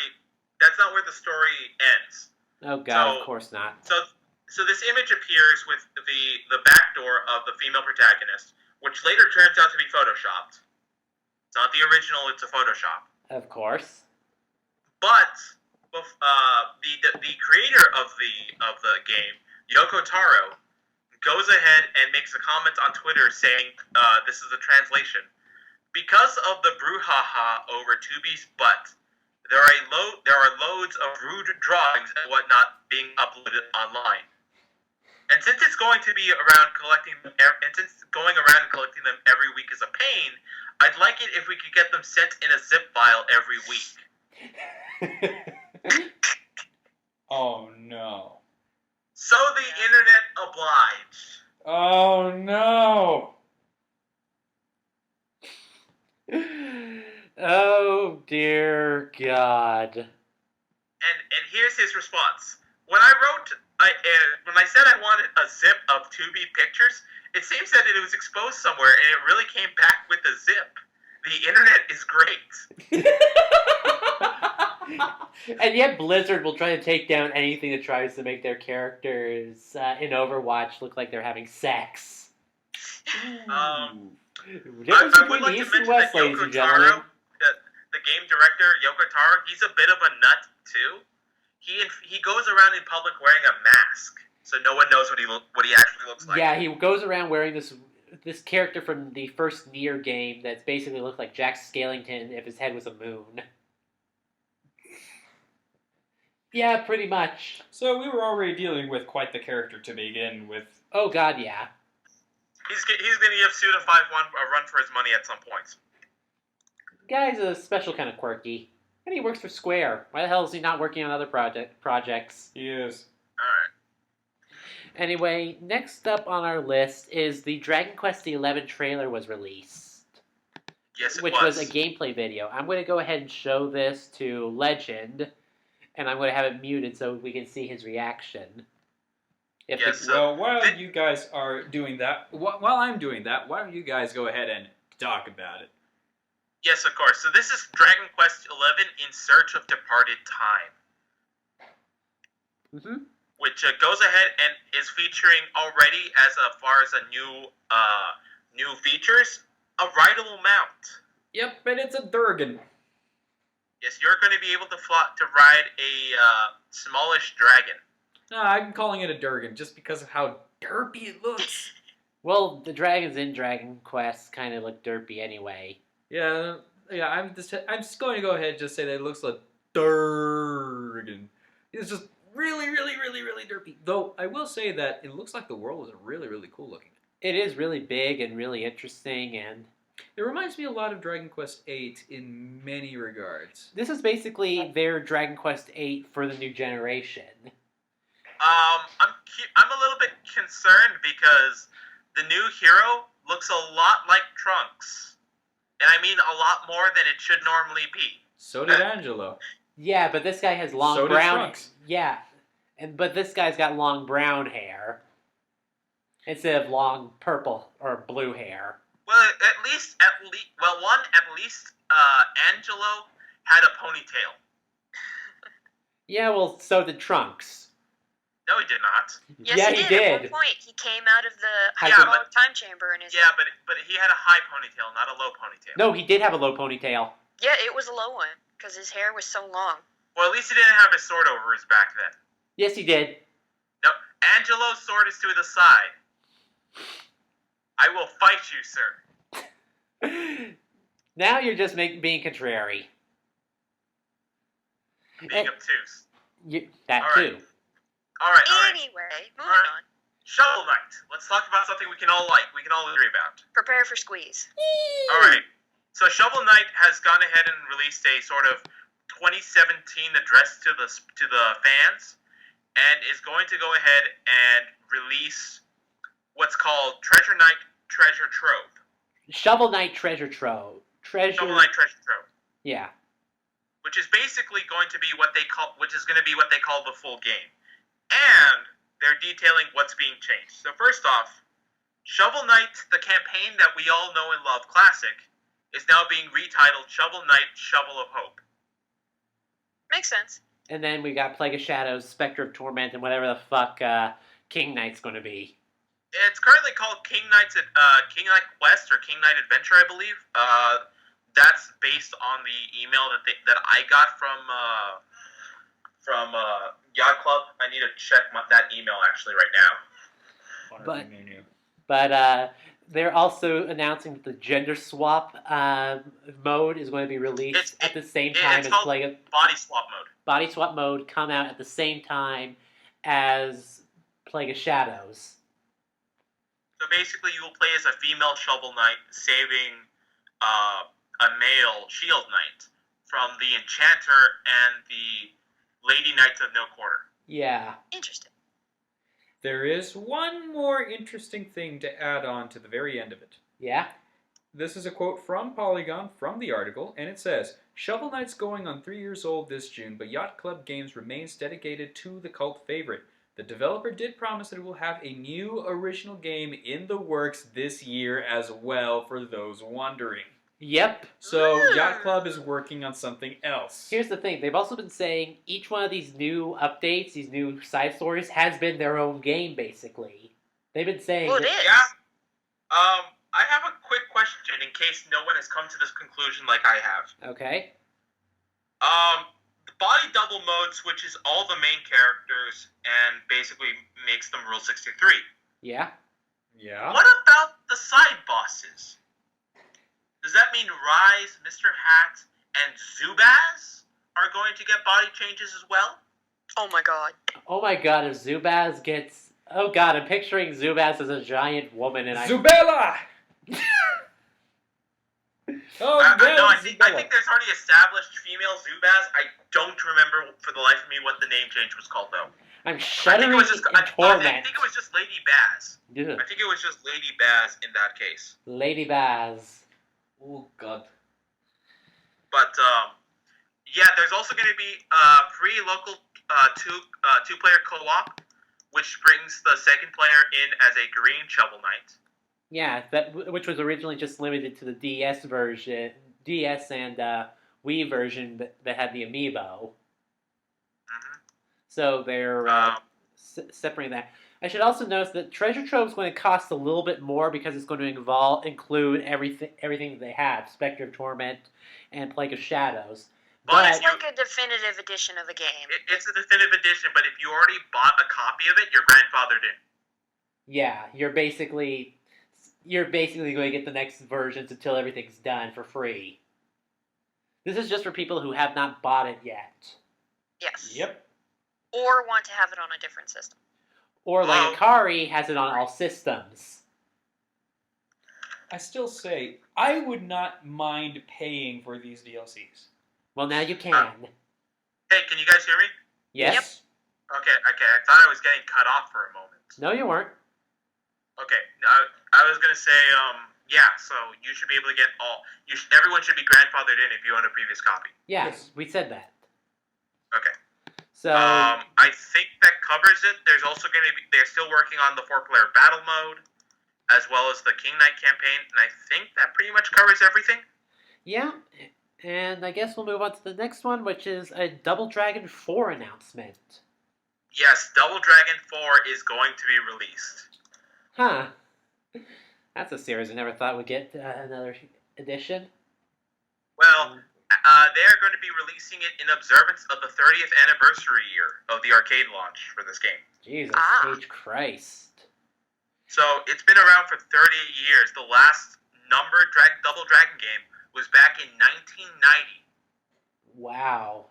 ends. Oh god, So- of course not. So this image appears with the back door of the female protagonist, which later turns out to be photoshopped. It's not the original; it's a Photoshop. Of course. But the creator of the game, Yoko Taro, goes ahead and makes a comment on Twitter saying this is a translation. Because of the brouhaha over 2B's butt, there are loads of rude drawings and whatnot being uploaded online. And since it's going to be around collecting them, and since going around and collecting them every week is a pain, I'd like it if we could get them sent in a zip file every week. Oh no. So the internet obliged. Oh no. Oh dear God. And here's his response. When I said I wanted a zip of 2B pictures, it seems that it was exposed somewhere and it really came back with a zip. The internet is great. And yet Blizzard will try to take down anything that tries to make their characters in Overwatch look like they're having sex. Difference I between would the like to East and mention West, that ladies Yoko and gentlemen. Taro, the game director, Yoko Taro, he's a bit of a nut too. He goes around in public wearing a mask, so no one knows what he actually looks like. Yeah, he goes around wearing this character from the first Nier game that's basically looked like Jack Skellington if his head was a moon. Yeah, pretty much. So we were already dealing with quite the character to begin with. Oh God, yeah. He's going to give Suda 5-1 a run for his money at some point. Guy's a special kind of quirky. And he works for Square. Why the hell is he not working on other projects? He is. Alright. Anyway, next up on our list is the Dragon Quest XI trailer was released. Yes, it which was a gameplay video. I'm going to go ahead and show this to Legend, and I'm going to have it muted so we can see his reaction. Well, while you guys are doing that, while I'm doing that, why don't you guys go ahead and talk about it? Yes, of course. So this is Dragon Quest XI In Search of Departed Time. Mm-hmm. Which goes ahead and is featuring already, as far as new features, a rideable mount. Yep, and it's a Durgan. Yes, you're going to be able to ride a smallish dragon. No, I'm calling it a Durgan just because of how derpy it looks. Well, the dragons in Dragon Quest kind of look derpy anyway. Yeah. I'm just going to go ahead and just say that it looks like Durgan. It's just really, really, really, really derpy. Though I will say that it looks like the world is really, really cool looking. It is really big and really interesting, and it reminds me a lot of Dragon Quest VIII in many regards. This is basically their Dragon Quest VIII for the new generation. I'm a little bit concerned because the new hero looks a lot like Trunks. And I mean a lot more than it should normally be. So did Angelo. Yeah, but this guy has long so brown. Did Trunks. Yeah, but this guy's got long brown hair instead of long purple or blue hair. Well, at least, Angelo had a ponytail. Yeah, well, so did Trunks. No, he did not. Yes, yeah, he did. did. At one point, he came out of the hyperbolic time chamber in his. Yeah, but he had a high ponytail, not a low ponytail. No, he did have a low ponytail. Yeah, it was a low one because his hair was so long. Well, at least he didn't have his sword over his back then. Yes, he did. No, Angelo's sword is to the side. I will fight you, sir. Now you're just being contrary. Being obtuse. That all right. too. All right. Anyway, moving on. Shovel Knight. Let's talk about something we can all like. We can all agree about. Prepare for squeeze. All right. So Shovel Knight has gone ahead and released a sort of 2017 address to the fans, and is going to go ahead and release what's called Treasure Knight Treasure Trove. Shovel Knight Treasure Trove. Shovel Knight Treasure Trove. Yeah. Which is basically going to be what they call the full game. And they're detailing what's being changed. So first off, Shovel Knight, the campaign that we all know and love, classic, is now being retitled Shovel Knight Shovel of Hope. Makes sense. And then we got Plague of Shadows, Spectre of Torment, and whatever the fuck King Knight's going to be. It's currently called King Knight Quest or King Knight Adventure, I believe. That's based on the email that I got from Yacht Club. I need to check that email actually right now. But they're also announcing that the gender swap mode is going to be released at the same time as Body Swap Mode. Body Swap mode come out at the same time as Plague of Shadows. So basically, you will play as a female Shovel Knight saving a male Shield Knight from the Enchanter and the Lady Knights of No Quarter. Yeah. Interesting. There is one more interesting thing to add on to the very end of it. Yeah? This is a quote from Polygon from the article, and it says, Shovel Knight's going on 3 years old this June, but Yacht Club Games remains dedicated to the cult favorite. The developer did promise that it will have a new original game in the works this year as well, for those wondering. Yep. So, Yacht Club is working on something else. Here's the thing. They've also been saying each one of these new updates, these new side stories, has been their own game, basically. They've been saying... Well, it is. Yeah. I have a quick question in case no one has come to this conclusion like I have. Okay. The body double mode switches all the main characters and basically makes them Rule 63. Yeah. Yeah. What about the side bosses? Does that mean Rise, Mr. Hat, and Zubaz are going to get body changes as well? Oh my god. Oh my god, if Zubaz gets... Oh god, I'm picturing Zubaz as a giant woman and Zubella! Oh, No, I think Zubella. there's already established female Zubaz. I don't remember for the life of me what the name change was called, though. I'm I think shuddering it was just, in I torment. think it was just Lady Baz. Ugh. I think it was just Lady Baz in that case. Lady Baz. Oh, God. But yeah, there's also going to be free local two-player co-op, which brings the second player in as a green Shovel Knight. Yeah, which was originally just limited to the DS version, DS and Wii version that had the amiibo. Mm-hmm. So they're separating that. I should also note that Treasure Trove is going to cost a little bit more because it's going to include everything that they have: Spectre of Torment and Plague of Shadows. But It's like a definitive edition of a game. It's a definitive edition, but if you already bought a copy of it, you're grandfathered in. Yeah, you're basically going to get the next versions until everything's done for free. This is just for people who have not bought it yet. Yes. Yep. Or want to have it on a different system. Or like Akari has it on all systems. I still say, I would not mind paying for these DLCs. Well, now you can. Hey, can you guys hear me? Yes? Okay. I thought I was getting cut off for a moment. No, you weren't. Okay, I was gonna say, yeah. So you should be able to get everyone should be grandfathered in if you own a previous copy. Yes, we said that. Okay. So, I think that covers it. There's also they're still working on the 4-player battle mode, as well as the King Knight campaign, and I think that pretty much covers everything. yeah. And I guess we'll move on to the next one, which is a Double Dragon 4 announcement. Yes, Double Dragon 4 is going to be released. Huh. That's a series I never thought would get another edition. Well, they're going to be releasing it in observance of the 30th anniversary year of the arcade launch for this game. Jesus H. Christ. So it's been around for 30 years. The last numbered Double Dragon game was back in 1990. Wow.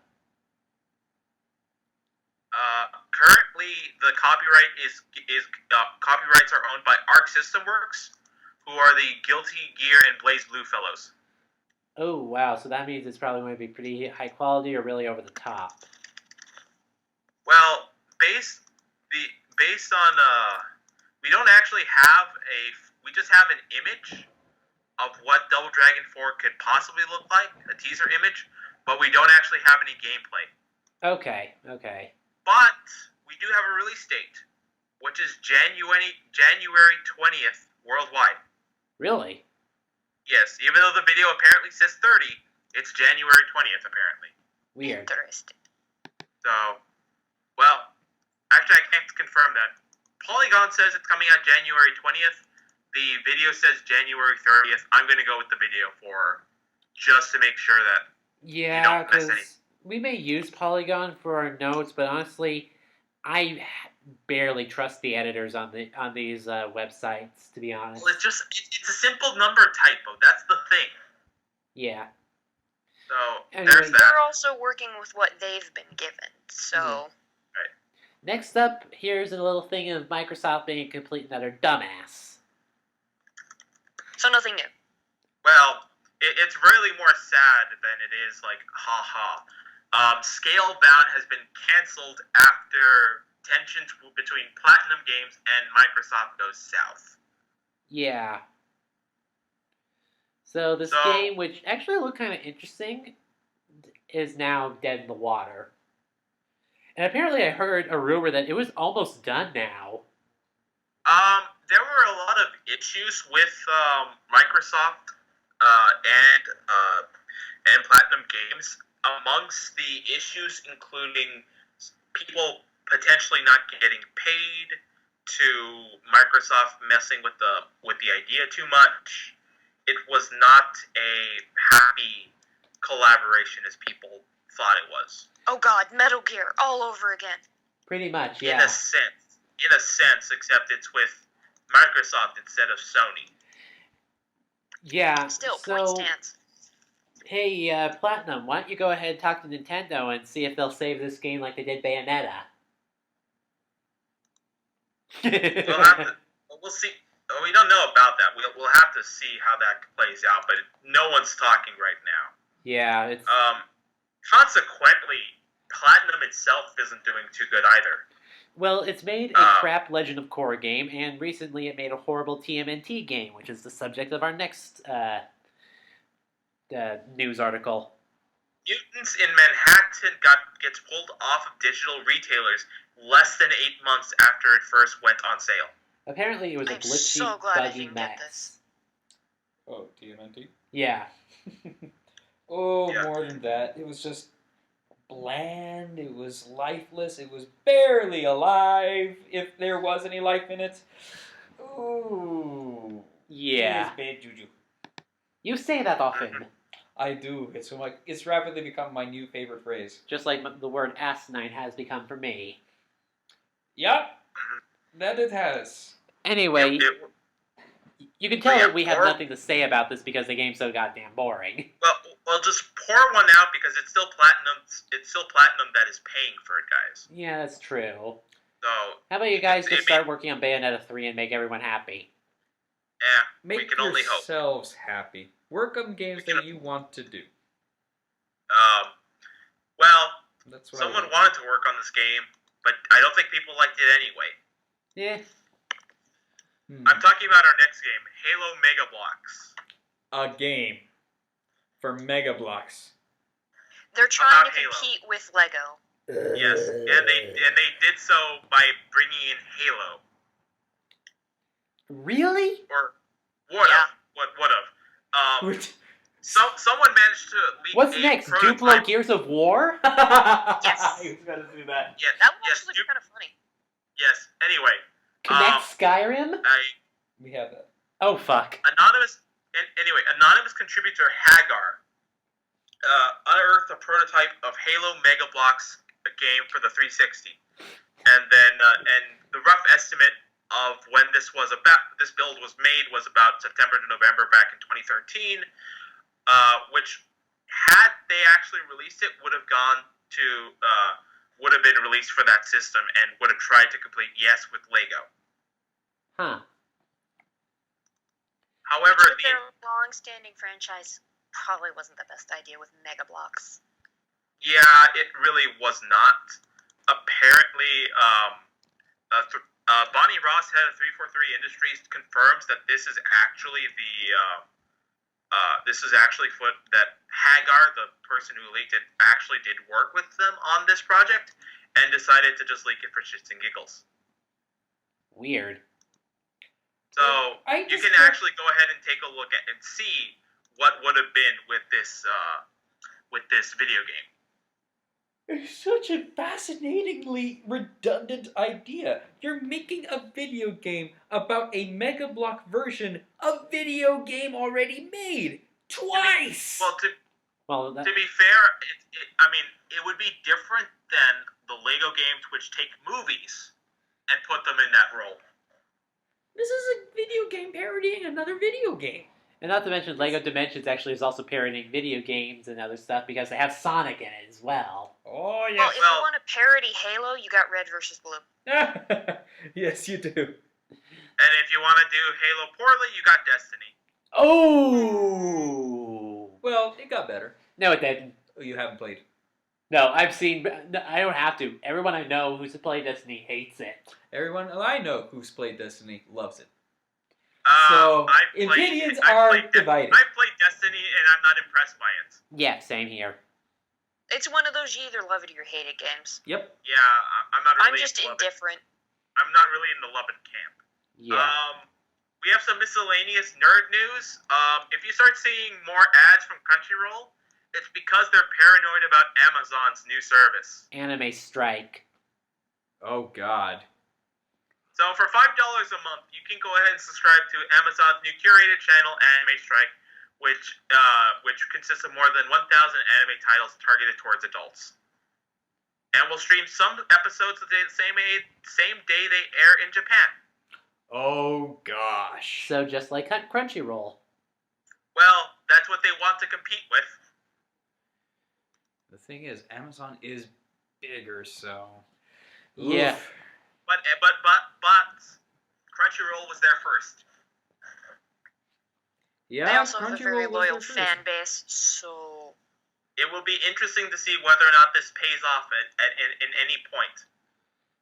Currently, the copyrights are owned by Arc System Works, who are the Guilty Gear and Blaze Blue fellows. Oh, wow. So that means it's probably going to be pretty high quality or really over the top. Well, based on we don't actually have we just have an image of what Double Dragon 4 could possibly look like, a teaser image, but we don't actually have any gameplay. Okay. But we do have a release date, which is January 20th worldwide. Really? Yes, even though the video apparently says 30, it's January 20th apparently. Weird. Interesting. So, well, actually I can't confirm that. Polygon says it's coming out January 20th. The video says January 30th. I'm going to go with the video just to make sure that Yeah, don't miss because we may use Polygon for our notes, but honestly, I barely trust the editors on these websites, to be honest. Well, it's a simple number typo. That's the thing. Yeah. So Anyway. there's that. They're also working with what they've been given, so... Next up, here's a little thing of Microsoft being a complete and utter dumbass. So nothing new. Well, it's really more sad than it is like ha-ha. Scalebound has been canceled after tensions between Platinum Games and Microsoft goes south. Yeah. So this So- game, which actually looked kind of interesting, is now dead in the water. And apparently I heard a rumor that it was almost done now. There were a lot of issues with Microsoft and Platinum Games. Amongst the issues, including people potentially not getting paid, to Microsoft messing with the idea too much. It was not a happy collaboration as people thought it was. Oh god, Metal Gear all over again. Pretty much, In yeah. a sense, except it's with Microsoft instead of Sony. Yeah, Still, point so, stands. hey, Platinum, why don't you go ahead and talk to Nintendo and see if they'll save this game like they did Bayonetta? We'll have to. We'll see. We don't know about that. We'll have to see how that plays out. But no one's talking right now. Yeah, it's... Consequently, Platinum itself isn't doing too good either. Well, it's made a crap Legend of Korra game, and recently it made a horrible TMNT game, which is the subject of our next news article. Mutants in Manhattan gets pulled off of digital retailers less than 8 months after it first went on sale. Apparently it was a I'm glitchy, so glad I buggy didn't get mess. this. Oh, TMNT? Yeah. Oh, Yeah. more than that. It was just bland. It was lifeless. It was barely alive, if there was any life in it. Ooh. Yeah. It is bad juju. You say that often. I do. It's rapidly become my new favorite phrase. Just like the word asinine has become for me. Yup. That it has. Anyway, It- you can tell yeah, that we have or- nothing to say about this because the game's so goddamn boring. well, just pour one out because it's still Platinum. It's still Platinum that is paying for it, guys. Yeah, that's true. So How about you guys It just may- start working on Bayonetta 3 and make everyone happy? yeah, Make we can only hope. yourselves happy. Work on games We can- that you want to do. Well, That's what someone I want. wanted to work on this game, but I don't think people liked it anyway. Yeah. I'm talking about our next game, Halo Mega Blocks. A game for Mega Blocks. They're trying to About Halo. compete with Lego. Yes, and they did so by bringing in Halo, Really? or would Yeah. have, would have. Someone managed to leak What's a next? prototype. Duplo Gears of War? Yes. He was gonna do that. Yes, That one yes, actually looked kind of funny. yes. Anyway, Connect Skyrim? We have that. Oh, fuck. anonymous contributor Hagar unearthed a prototype of Halo Mega Blocks game for the 360, and then and the rough estimate of when this build was made was about September to November back in 2013, which had they actually released it would have been released for that system and would have tried to complete yes with Lego. Huh. However, Which with their long-standing franchise probably wasn't the best idea with Mega Blocks. yeah, it really was not. Apparently, Bonnie Ross, head of 343 Industries, confirms that this is actually that Hagar, the person who leaked it, actually did work with them on this project and decided to just leak it for shits and giggles. Weird. So you can actually go ahead and take a look at and see what would have been with this video game. It's such a fascinatingly redundant idea. You're making a video game about a Mega Block version of video game already made. Twice! Well, Well, to be fair, it would be different than the Lego games, which take movies and put them in that role. This is a video game parodying another video game. and not to mention Lego Dimensions actually is also parodying video games and other stuff because they have Sonic in it as well. Oh, Well, yes. if you want to parody Halo, you got Red versus Blue. Yes, you do. And if you want to do Halo poorly, you got Destiny. Oh! Well, it got better. No, it didn't. Oh, you haven't played. No, I've seen... I don't have to. Everyone I know who's played Destiny hates it. Everyone I know who's played Destiny loves it. So, I've played- opinions I've are played divided. I've played Destiny, and I'm not impressed by it. Yeah, same here. It's one of those you either love it or you hate it games. Yep. Yeah, I'm not really. I'm just in the Lubbock- indifferent. I'm not really in the Lubbock camp. Yeah. We have some miscellaneous nerd news. If you start seeing more ads from Crunchyroll, it's because they're paranoid about Amazon's new service. Anime Strike. Oh God. So for $5 a month, you can go ahead and subscribe to Amazon's new curated channel, Anime Strike, which consists of more than 1,000 anime titles targeted towards adults. And will stream some episodes the same day they air in Japan. Oh gosh. So just like Crunchyroll. Well, that's what they want to compete with. The thing is, Amazon is bigger, so. Yeah. Oof. But Crunchyroll was there first. Yeah. They also have a very Crunchyroll was loyal there first. fan base, so It will be interesting to see whether or not this pays off in any point.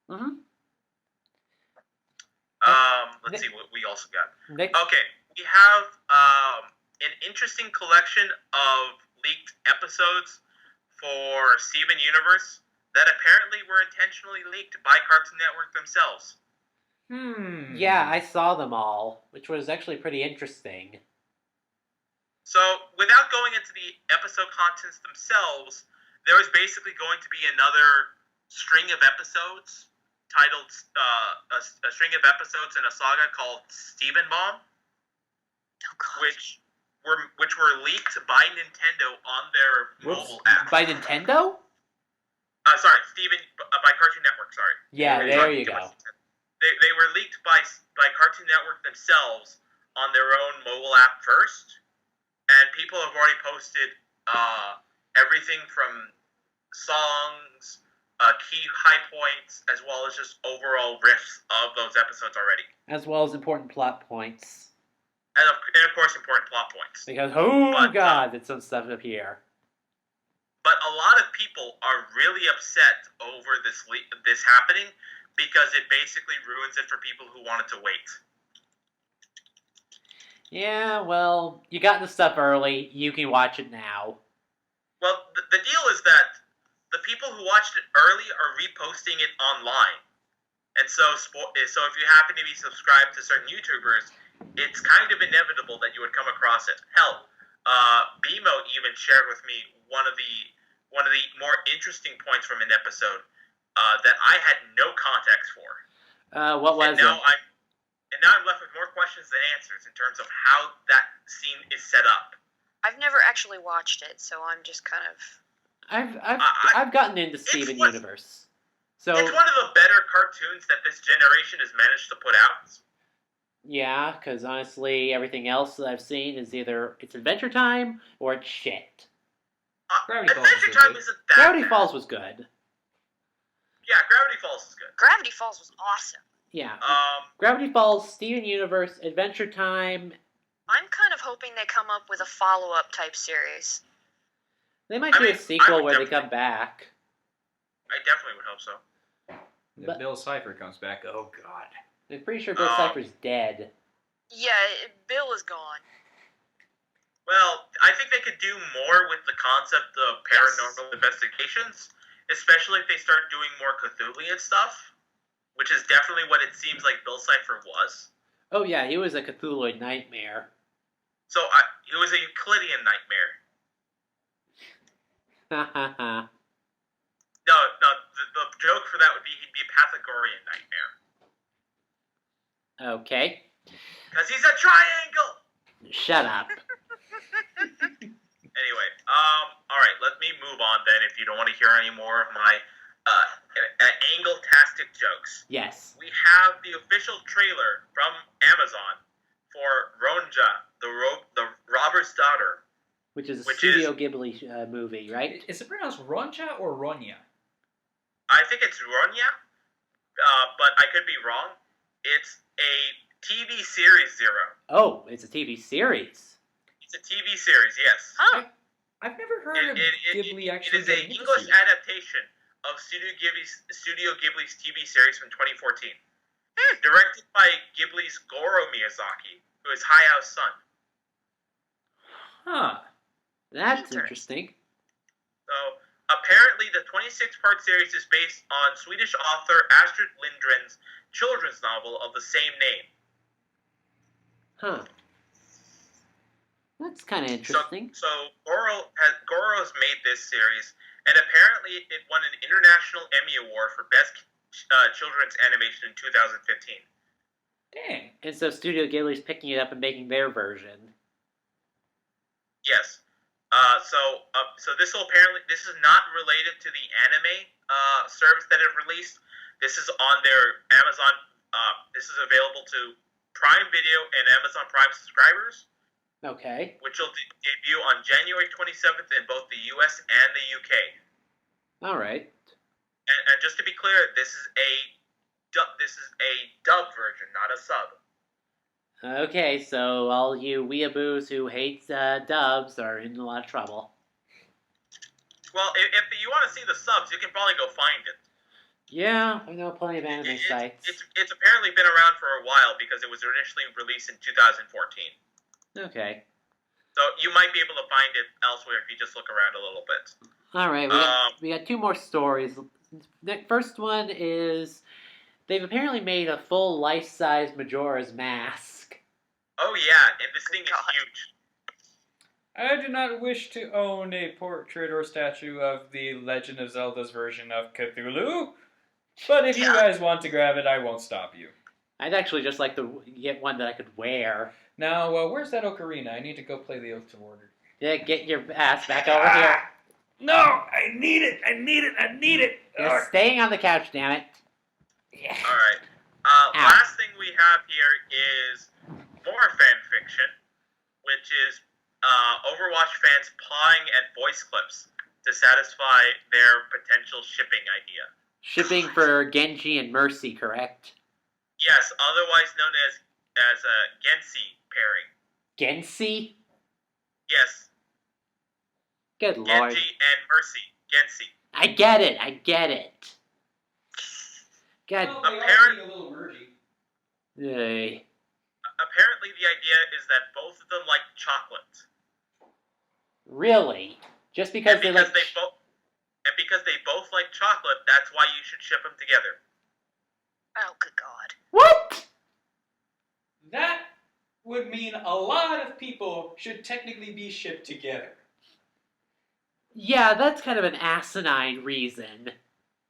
Mm-hmm. Let's see what we also got. Next. Okay, we have an interesting collection of leaked episodes for Steven Universe that apparently were intentionally leaked by Cartoon Network themselves. Yeah, I saw them all, which was actually pretty interesting. So, without going into the episode contents themselves, there was basically going to be another string of episodes titled a string of episodes in a saga called Steven Bomb, oh god. which were leaked by Nintendo on their mobile app. By Nintendo? Sorry, Steven by Cartoon Network. Sorry. Yeah, There there you you go. They were leaked by Cartoon Network themselves on their own mobile app first, and people have already posted everything from songs, key high points, as well as just overall riffs of those episodes already, As well as important plot points. and of course important plot points. Because, oh But, god, there's some stuff up here. But a lot of people are really upset over this happening because it basically ruins it for people who wanted to wait. Yeah, well, you got the stuff early, you can watch it now. Well, the deal is that the people who watched it early are reposting it online. And so if you happen to be subscribed to certain YouTubers, it's kind of inevitable that you would come across it. Hell, BMO even shared with me one of the more interesting points from an episode that I had no context for. What was And now it? I'm left with more questions than answers in terms of how that scene is set up. I've never actually watched it, so I'm just kind of I've gotten into Steven what- Universe. So, It's one of the better cartoons that this generation has managed to put out. yeah, because honestly, everything else that I've seen is either it's Adventure Time or it's shit. Gravity Falls Adventure is Time good. isn't that Gravity bad. Falls was good. Yeah, Gravity Falls is good. Gravity Falls was awesome. Yeah. Um, Gravity Falls, Steven Universe, Adventure Time. I'm kind of hoping they come up with a follow-up type series. They might I do mean, a sequel I would where they definitely- come back. I definitely would hope so. If But- Bill Cipher comes back, oh god. I'm pretty sure Bill Um, Cipher's dead. Yeah, Bill is gone. Well, I think they could do more with the concept of paranormal investigations, especially if they start doing more Cthulhian stuff, which is definitely what it seems like Bill Cipher was. Oh yeah, he was a Cthulhu nightmare. So it was a Euclidean nightmare. Ha ha ha. No, the joke for that would be he'd be a Pythagorean nightmare. Okay. Because he's a triangle! Shut up. Anyway, alright, let me move on then if you don't want to hear any more of my angle-tastic jokes. Yes. We have the official trailer from Amazon for Ronja, the Robber's Daughter. Which is a Which Studio Ghibli movie, right? Is it pronounced Ronja or Ronya? I think it's Ronja, but I could be wrong. It's a TV series, Zero. Oh, it's a TV series. It's a TV series, yes. Huh. I've never heard of Ghibli It actually is a getting into English series. adaptation of Studio Ghibli's TV series from 2014. Directed by Ghibli's Goro Miyazaki, who is Hayao's son. Huh. That's Interesting. interesting. So apparently, the 26-part series is based on Swedish author Astrid Lindgren's children's novel of the same name. Huh. That's kind of interesting. So Goro has made this series, and apparently it won an International Emmy Award for Best Children's Animation in 2015. Dang. And so Studio Ghibli's picking it up and making their version. Yes. So this is not related to the anime service that it released. This is on their Amazon. This is available to Prime Video and Amazon Prime subscribers. Okay. Which will debut on January 27th in both the U.S. and the U.K. All right. And just to be clear, this is a dub version, not a sub. Okay, so all you weeaboos who hate dubs are in a lot of trouble. Well, if you want to see the subs, you can probably go find it. Yeah, I know plenty of anime sites. It's apparently been around for a while because it was initially released in 2014. Okay. So you might be able to find it elsewhere if you just look around a little bit. All right, we got two more stories. The first one is they've apparently made a full life-size Majora's Mask. Oh yeah, and this thing is huge. I do not wish to own a portrait or statue of the Legend of Zelda's version of Cthulhu, but if you guys want to grab it, I won't stop you. I'd actually just like to get one that I could wear. Now, where's that ocarina? I need to go play the Oath of Order. Yeah, get your ass back over here. No, I need it. You're staying on the couch, damn it. Yeah. All right. Last thing we have here is more fan fiction, which is Overwatch fans pawing at voice clips to satisfy their potential shipping idea. Shipping for Genji and Mercy, correct? Yes, otherwise known as a Gensi pairing. Gensi? Yes, Good lord. Genji and Mercy. Gensi. I get it. God. Well, they are being a little mergy. Yay. Apparently, the idea is that both of them like chocolate. Really? Just because they like... And because they both like chocolate, that's why you should ship them together. Oh, good God. What? That would mean a lot of people should technically be shipped together. Yeah, that's kind of an asinine reason.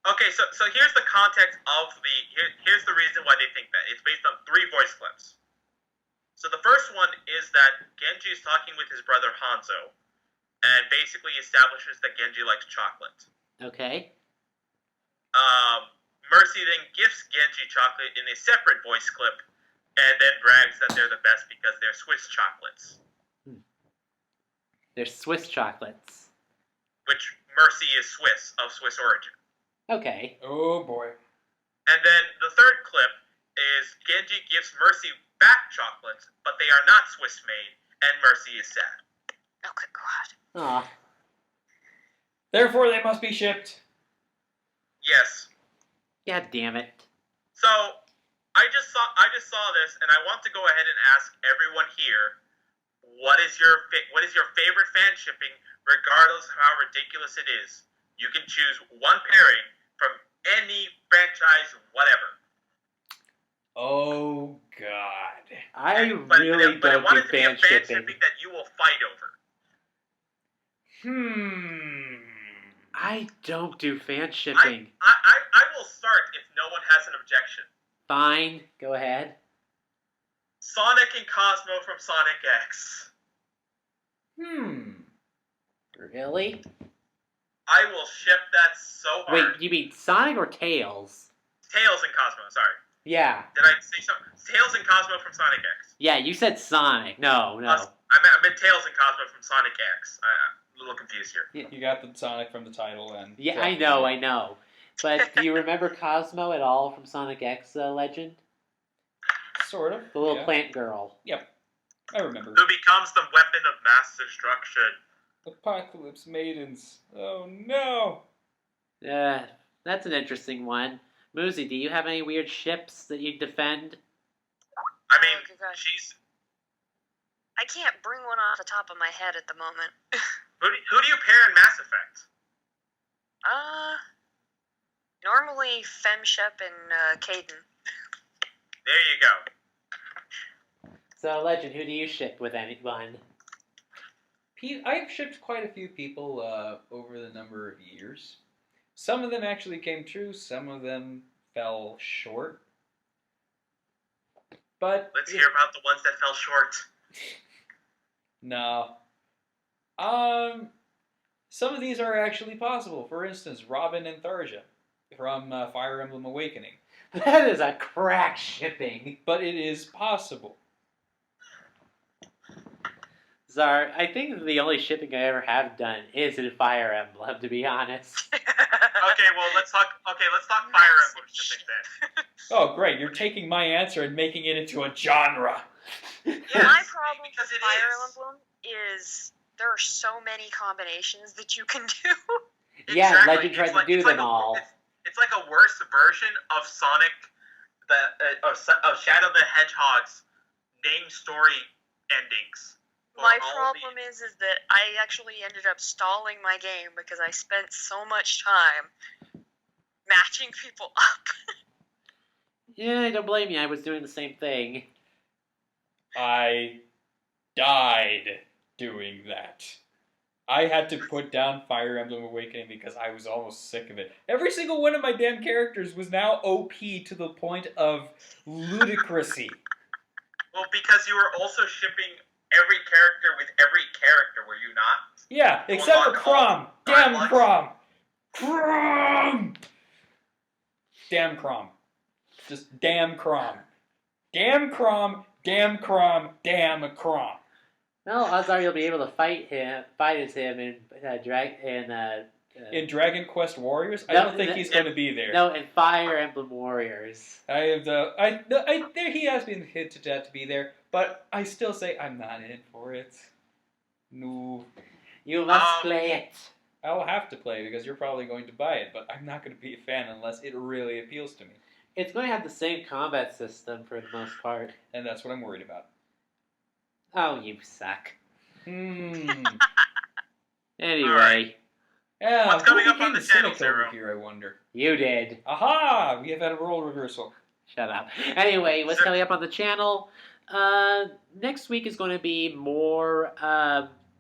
Okay, so here's the context of here's the reason why they think that. It's based on 3 voice clips. So the first one is that Genji is talking with his brother Hanzo, and basically establishes that Genji likes chocolate. Okay. Mercy then gifts Genji chocolate in a separate voice clip, and then brags that they're the best because they're Swiss chocolates. They're Swiss chocolates. Which Mercy is of Swiss origin. Okay. Oh boy. And then the third clip is Genji gives Mercy back chocolates, but they are not Swiss made, and Mercy is sad. Oh, good God. Aw. Therefore, they must be shipped. Yes. God damn it. So I just saw this, and I want to go ahead and ask everyone here, what is your favorite fan shipping, regardless of how ridiculous it is? You can choose one pairing from any franchise, whatever. Oh God. I But really I don't want do it to be a fan fan shipping. shipping that you will fight over. I don't do fan shipping. I will start if no one has an objection. Fine, go ahead. Sonic and Cosmo from Sonic X. Really? I will ship that so hard. Wait, you mean Sonic or Tails? Tails and Cosmo, sorry. Yeah. Did I say something? Tails and Cosmo from Sonic X. Yeah, you said Sonic. No. I meant Tails and Cosmo from Sonic X. I'm a little confused here. You got the Sonic from the title, and Yeah, I know. But do you remember Cosmo at all from Sonic X Legend? Sort of. The little plant girl. Yep, I remember. Who becomes the weapon of mass destruction. Apocalypse Maidens. Oh no. That's an interesting one. Muzi, do you have any weird ships that you defend? I mean, Oh, good God. I can't bring one off the top of my head at the moment. Who do you pair in Mass Effect? Normally FemShep and Caden. There you go. So, Legend, who do you ship with anyone? I've shipped quite a few people over the number of years. Some of them actually came true. Some of them fell short. But Let's hear about the ones that fell short. no. Some of these are actually possible. For instance, Robin and Tharja from Fire Emblem Awakening. That is a crack shipping. But it is possible. Czar, I think the only shipping I ever have done is in Fire Emblem, to be honest. Okay, well let's talk Fire Emblem shipping then. Oh, great! You're taking my answer and making it into a genre. My Yes, problem because with it Fire is. Emblem is there are so many combinations that you can do. Yeah, Exactly. Legend tried It's to like- do it's them like all. It's like a worse version of Sonic, of Shadow the Hedgehog's name story endings. for My all problem is that I actually ended up stalling my game because I spent so much time matching people up. Yeah, don't blame me. I was doing the same thing. I died doing that. I had to put down Fire Emblem Awakening because I was almost sick of it. Every single one of my damn characters was now OP to the point of ludicrousy. Well, because you were also shipping every character with every character, were you not? Yeah, except for Crom. Damn Crom. Crom! Damn Crom. Just damn Crom. Damn Crom. Damn Crom. Damn Crom. Well, odds are you'll be able to fight as him in In Dragon Quest Warriors, I No, don't think he's going to be there. No, in Fire Emblem Warriors. There he has been hinted at to be there, but I still say I'm not in for it. No, You must play it. I'll have to play because you're probably going to buy it, but I'm not going to be a fan unless it really appeals to me, It's going to have the same combat system for the most part. and that's what I'm worried about. Oh, you suck. Hmm. Anyway, Alright. Yeah, What's coming who up on became the channel, cynic over Zero? here, I wonder. you did. Aha! We have had a role reversal. Shut up. Anyway, what's coming up on the channel? Next week is going to be more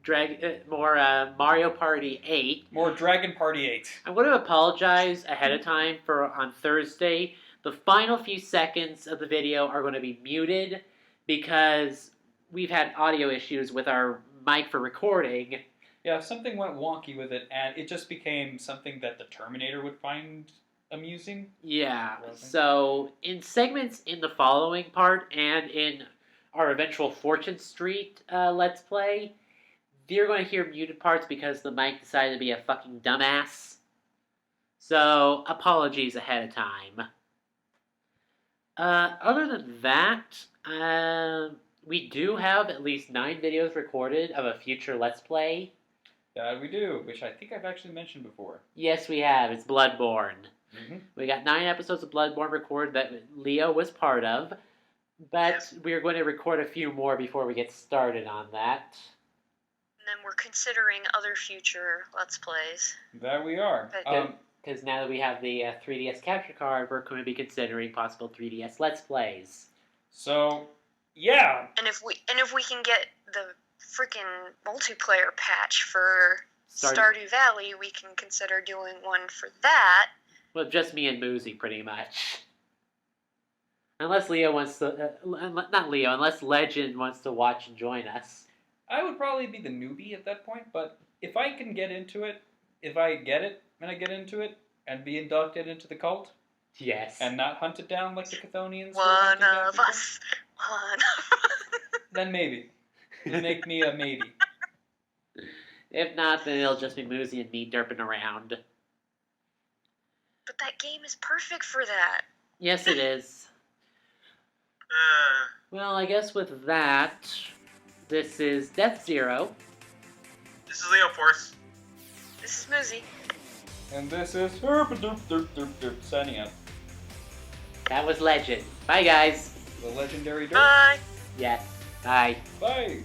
Mario Party 8. More Dragon Party 8. I'm going to apologize ahead of time for on Thursday. The final few seconds of the video are going to be muted because we've had audio issues with our mic for recording. Yeah, something went wonky with it, and it just became something that the Terminator would find amusing. Yeah, Okay. so in segments in the following part and in our eventual Fortune Street Let's Play, you're going to hear muted parts because the mic decided to be a fucking dumbass. So, apologies ahead of time. Other than that, we do have at least 9 videos recorded of a future Let's Play. That we do, which I think I've actually mentioned before. Yes, we have. It's Bloodborne. Mm-hmm. We got 9 episodes of Bloodborne recorded that Leo was part of, but we're going to record a few more before we get started on that. And then we're considering other future Let's Plays. That we are. Because now that we have the 3DS capture card, we're going to be considering possible 3DS Let's Plays. So, yeah. And if we can get the freaking multiplayer patch for Stardew Valley, we can consider doing one for that. Well, just me and Moosey, pretty much. Unless Leo wants to... not Leo, unless Legend wants to watch and join us. I would probably be the newbie at that point, but if I can get into it, if I get it, and I get into it, and be inducted into the cult, Yes. and not hunted down like the Chthonians were One hunting down of people, us. One of us. then maybe. It'd make me a maybe. If not, then it'll just be Moosey and me derping around. But that game is perfect for that. Yes, it is. Well, I guess with that, this is Death Zero. This is Leo Force. This is Moosey. And this is Herp Derp Derp Derp Derp signing out. That was Legend. Bye, guys. The legendary Derp. Bye. Yes. Bye. Bye.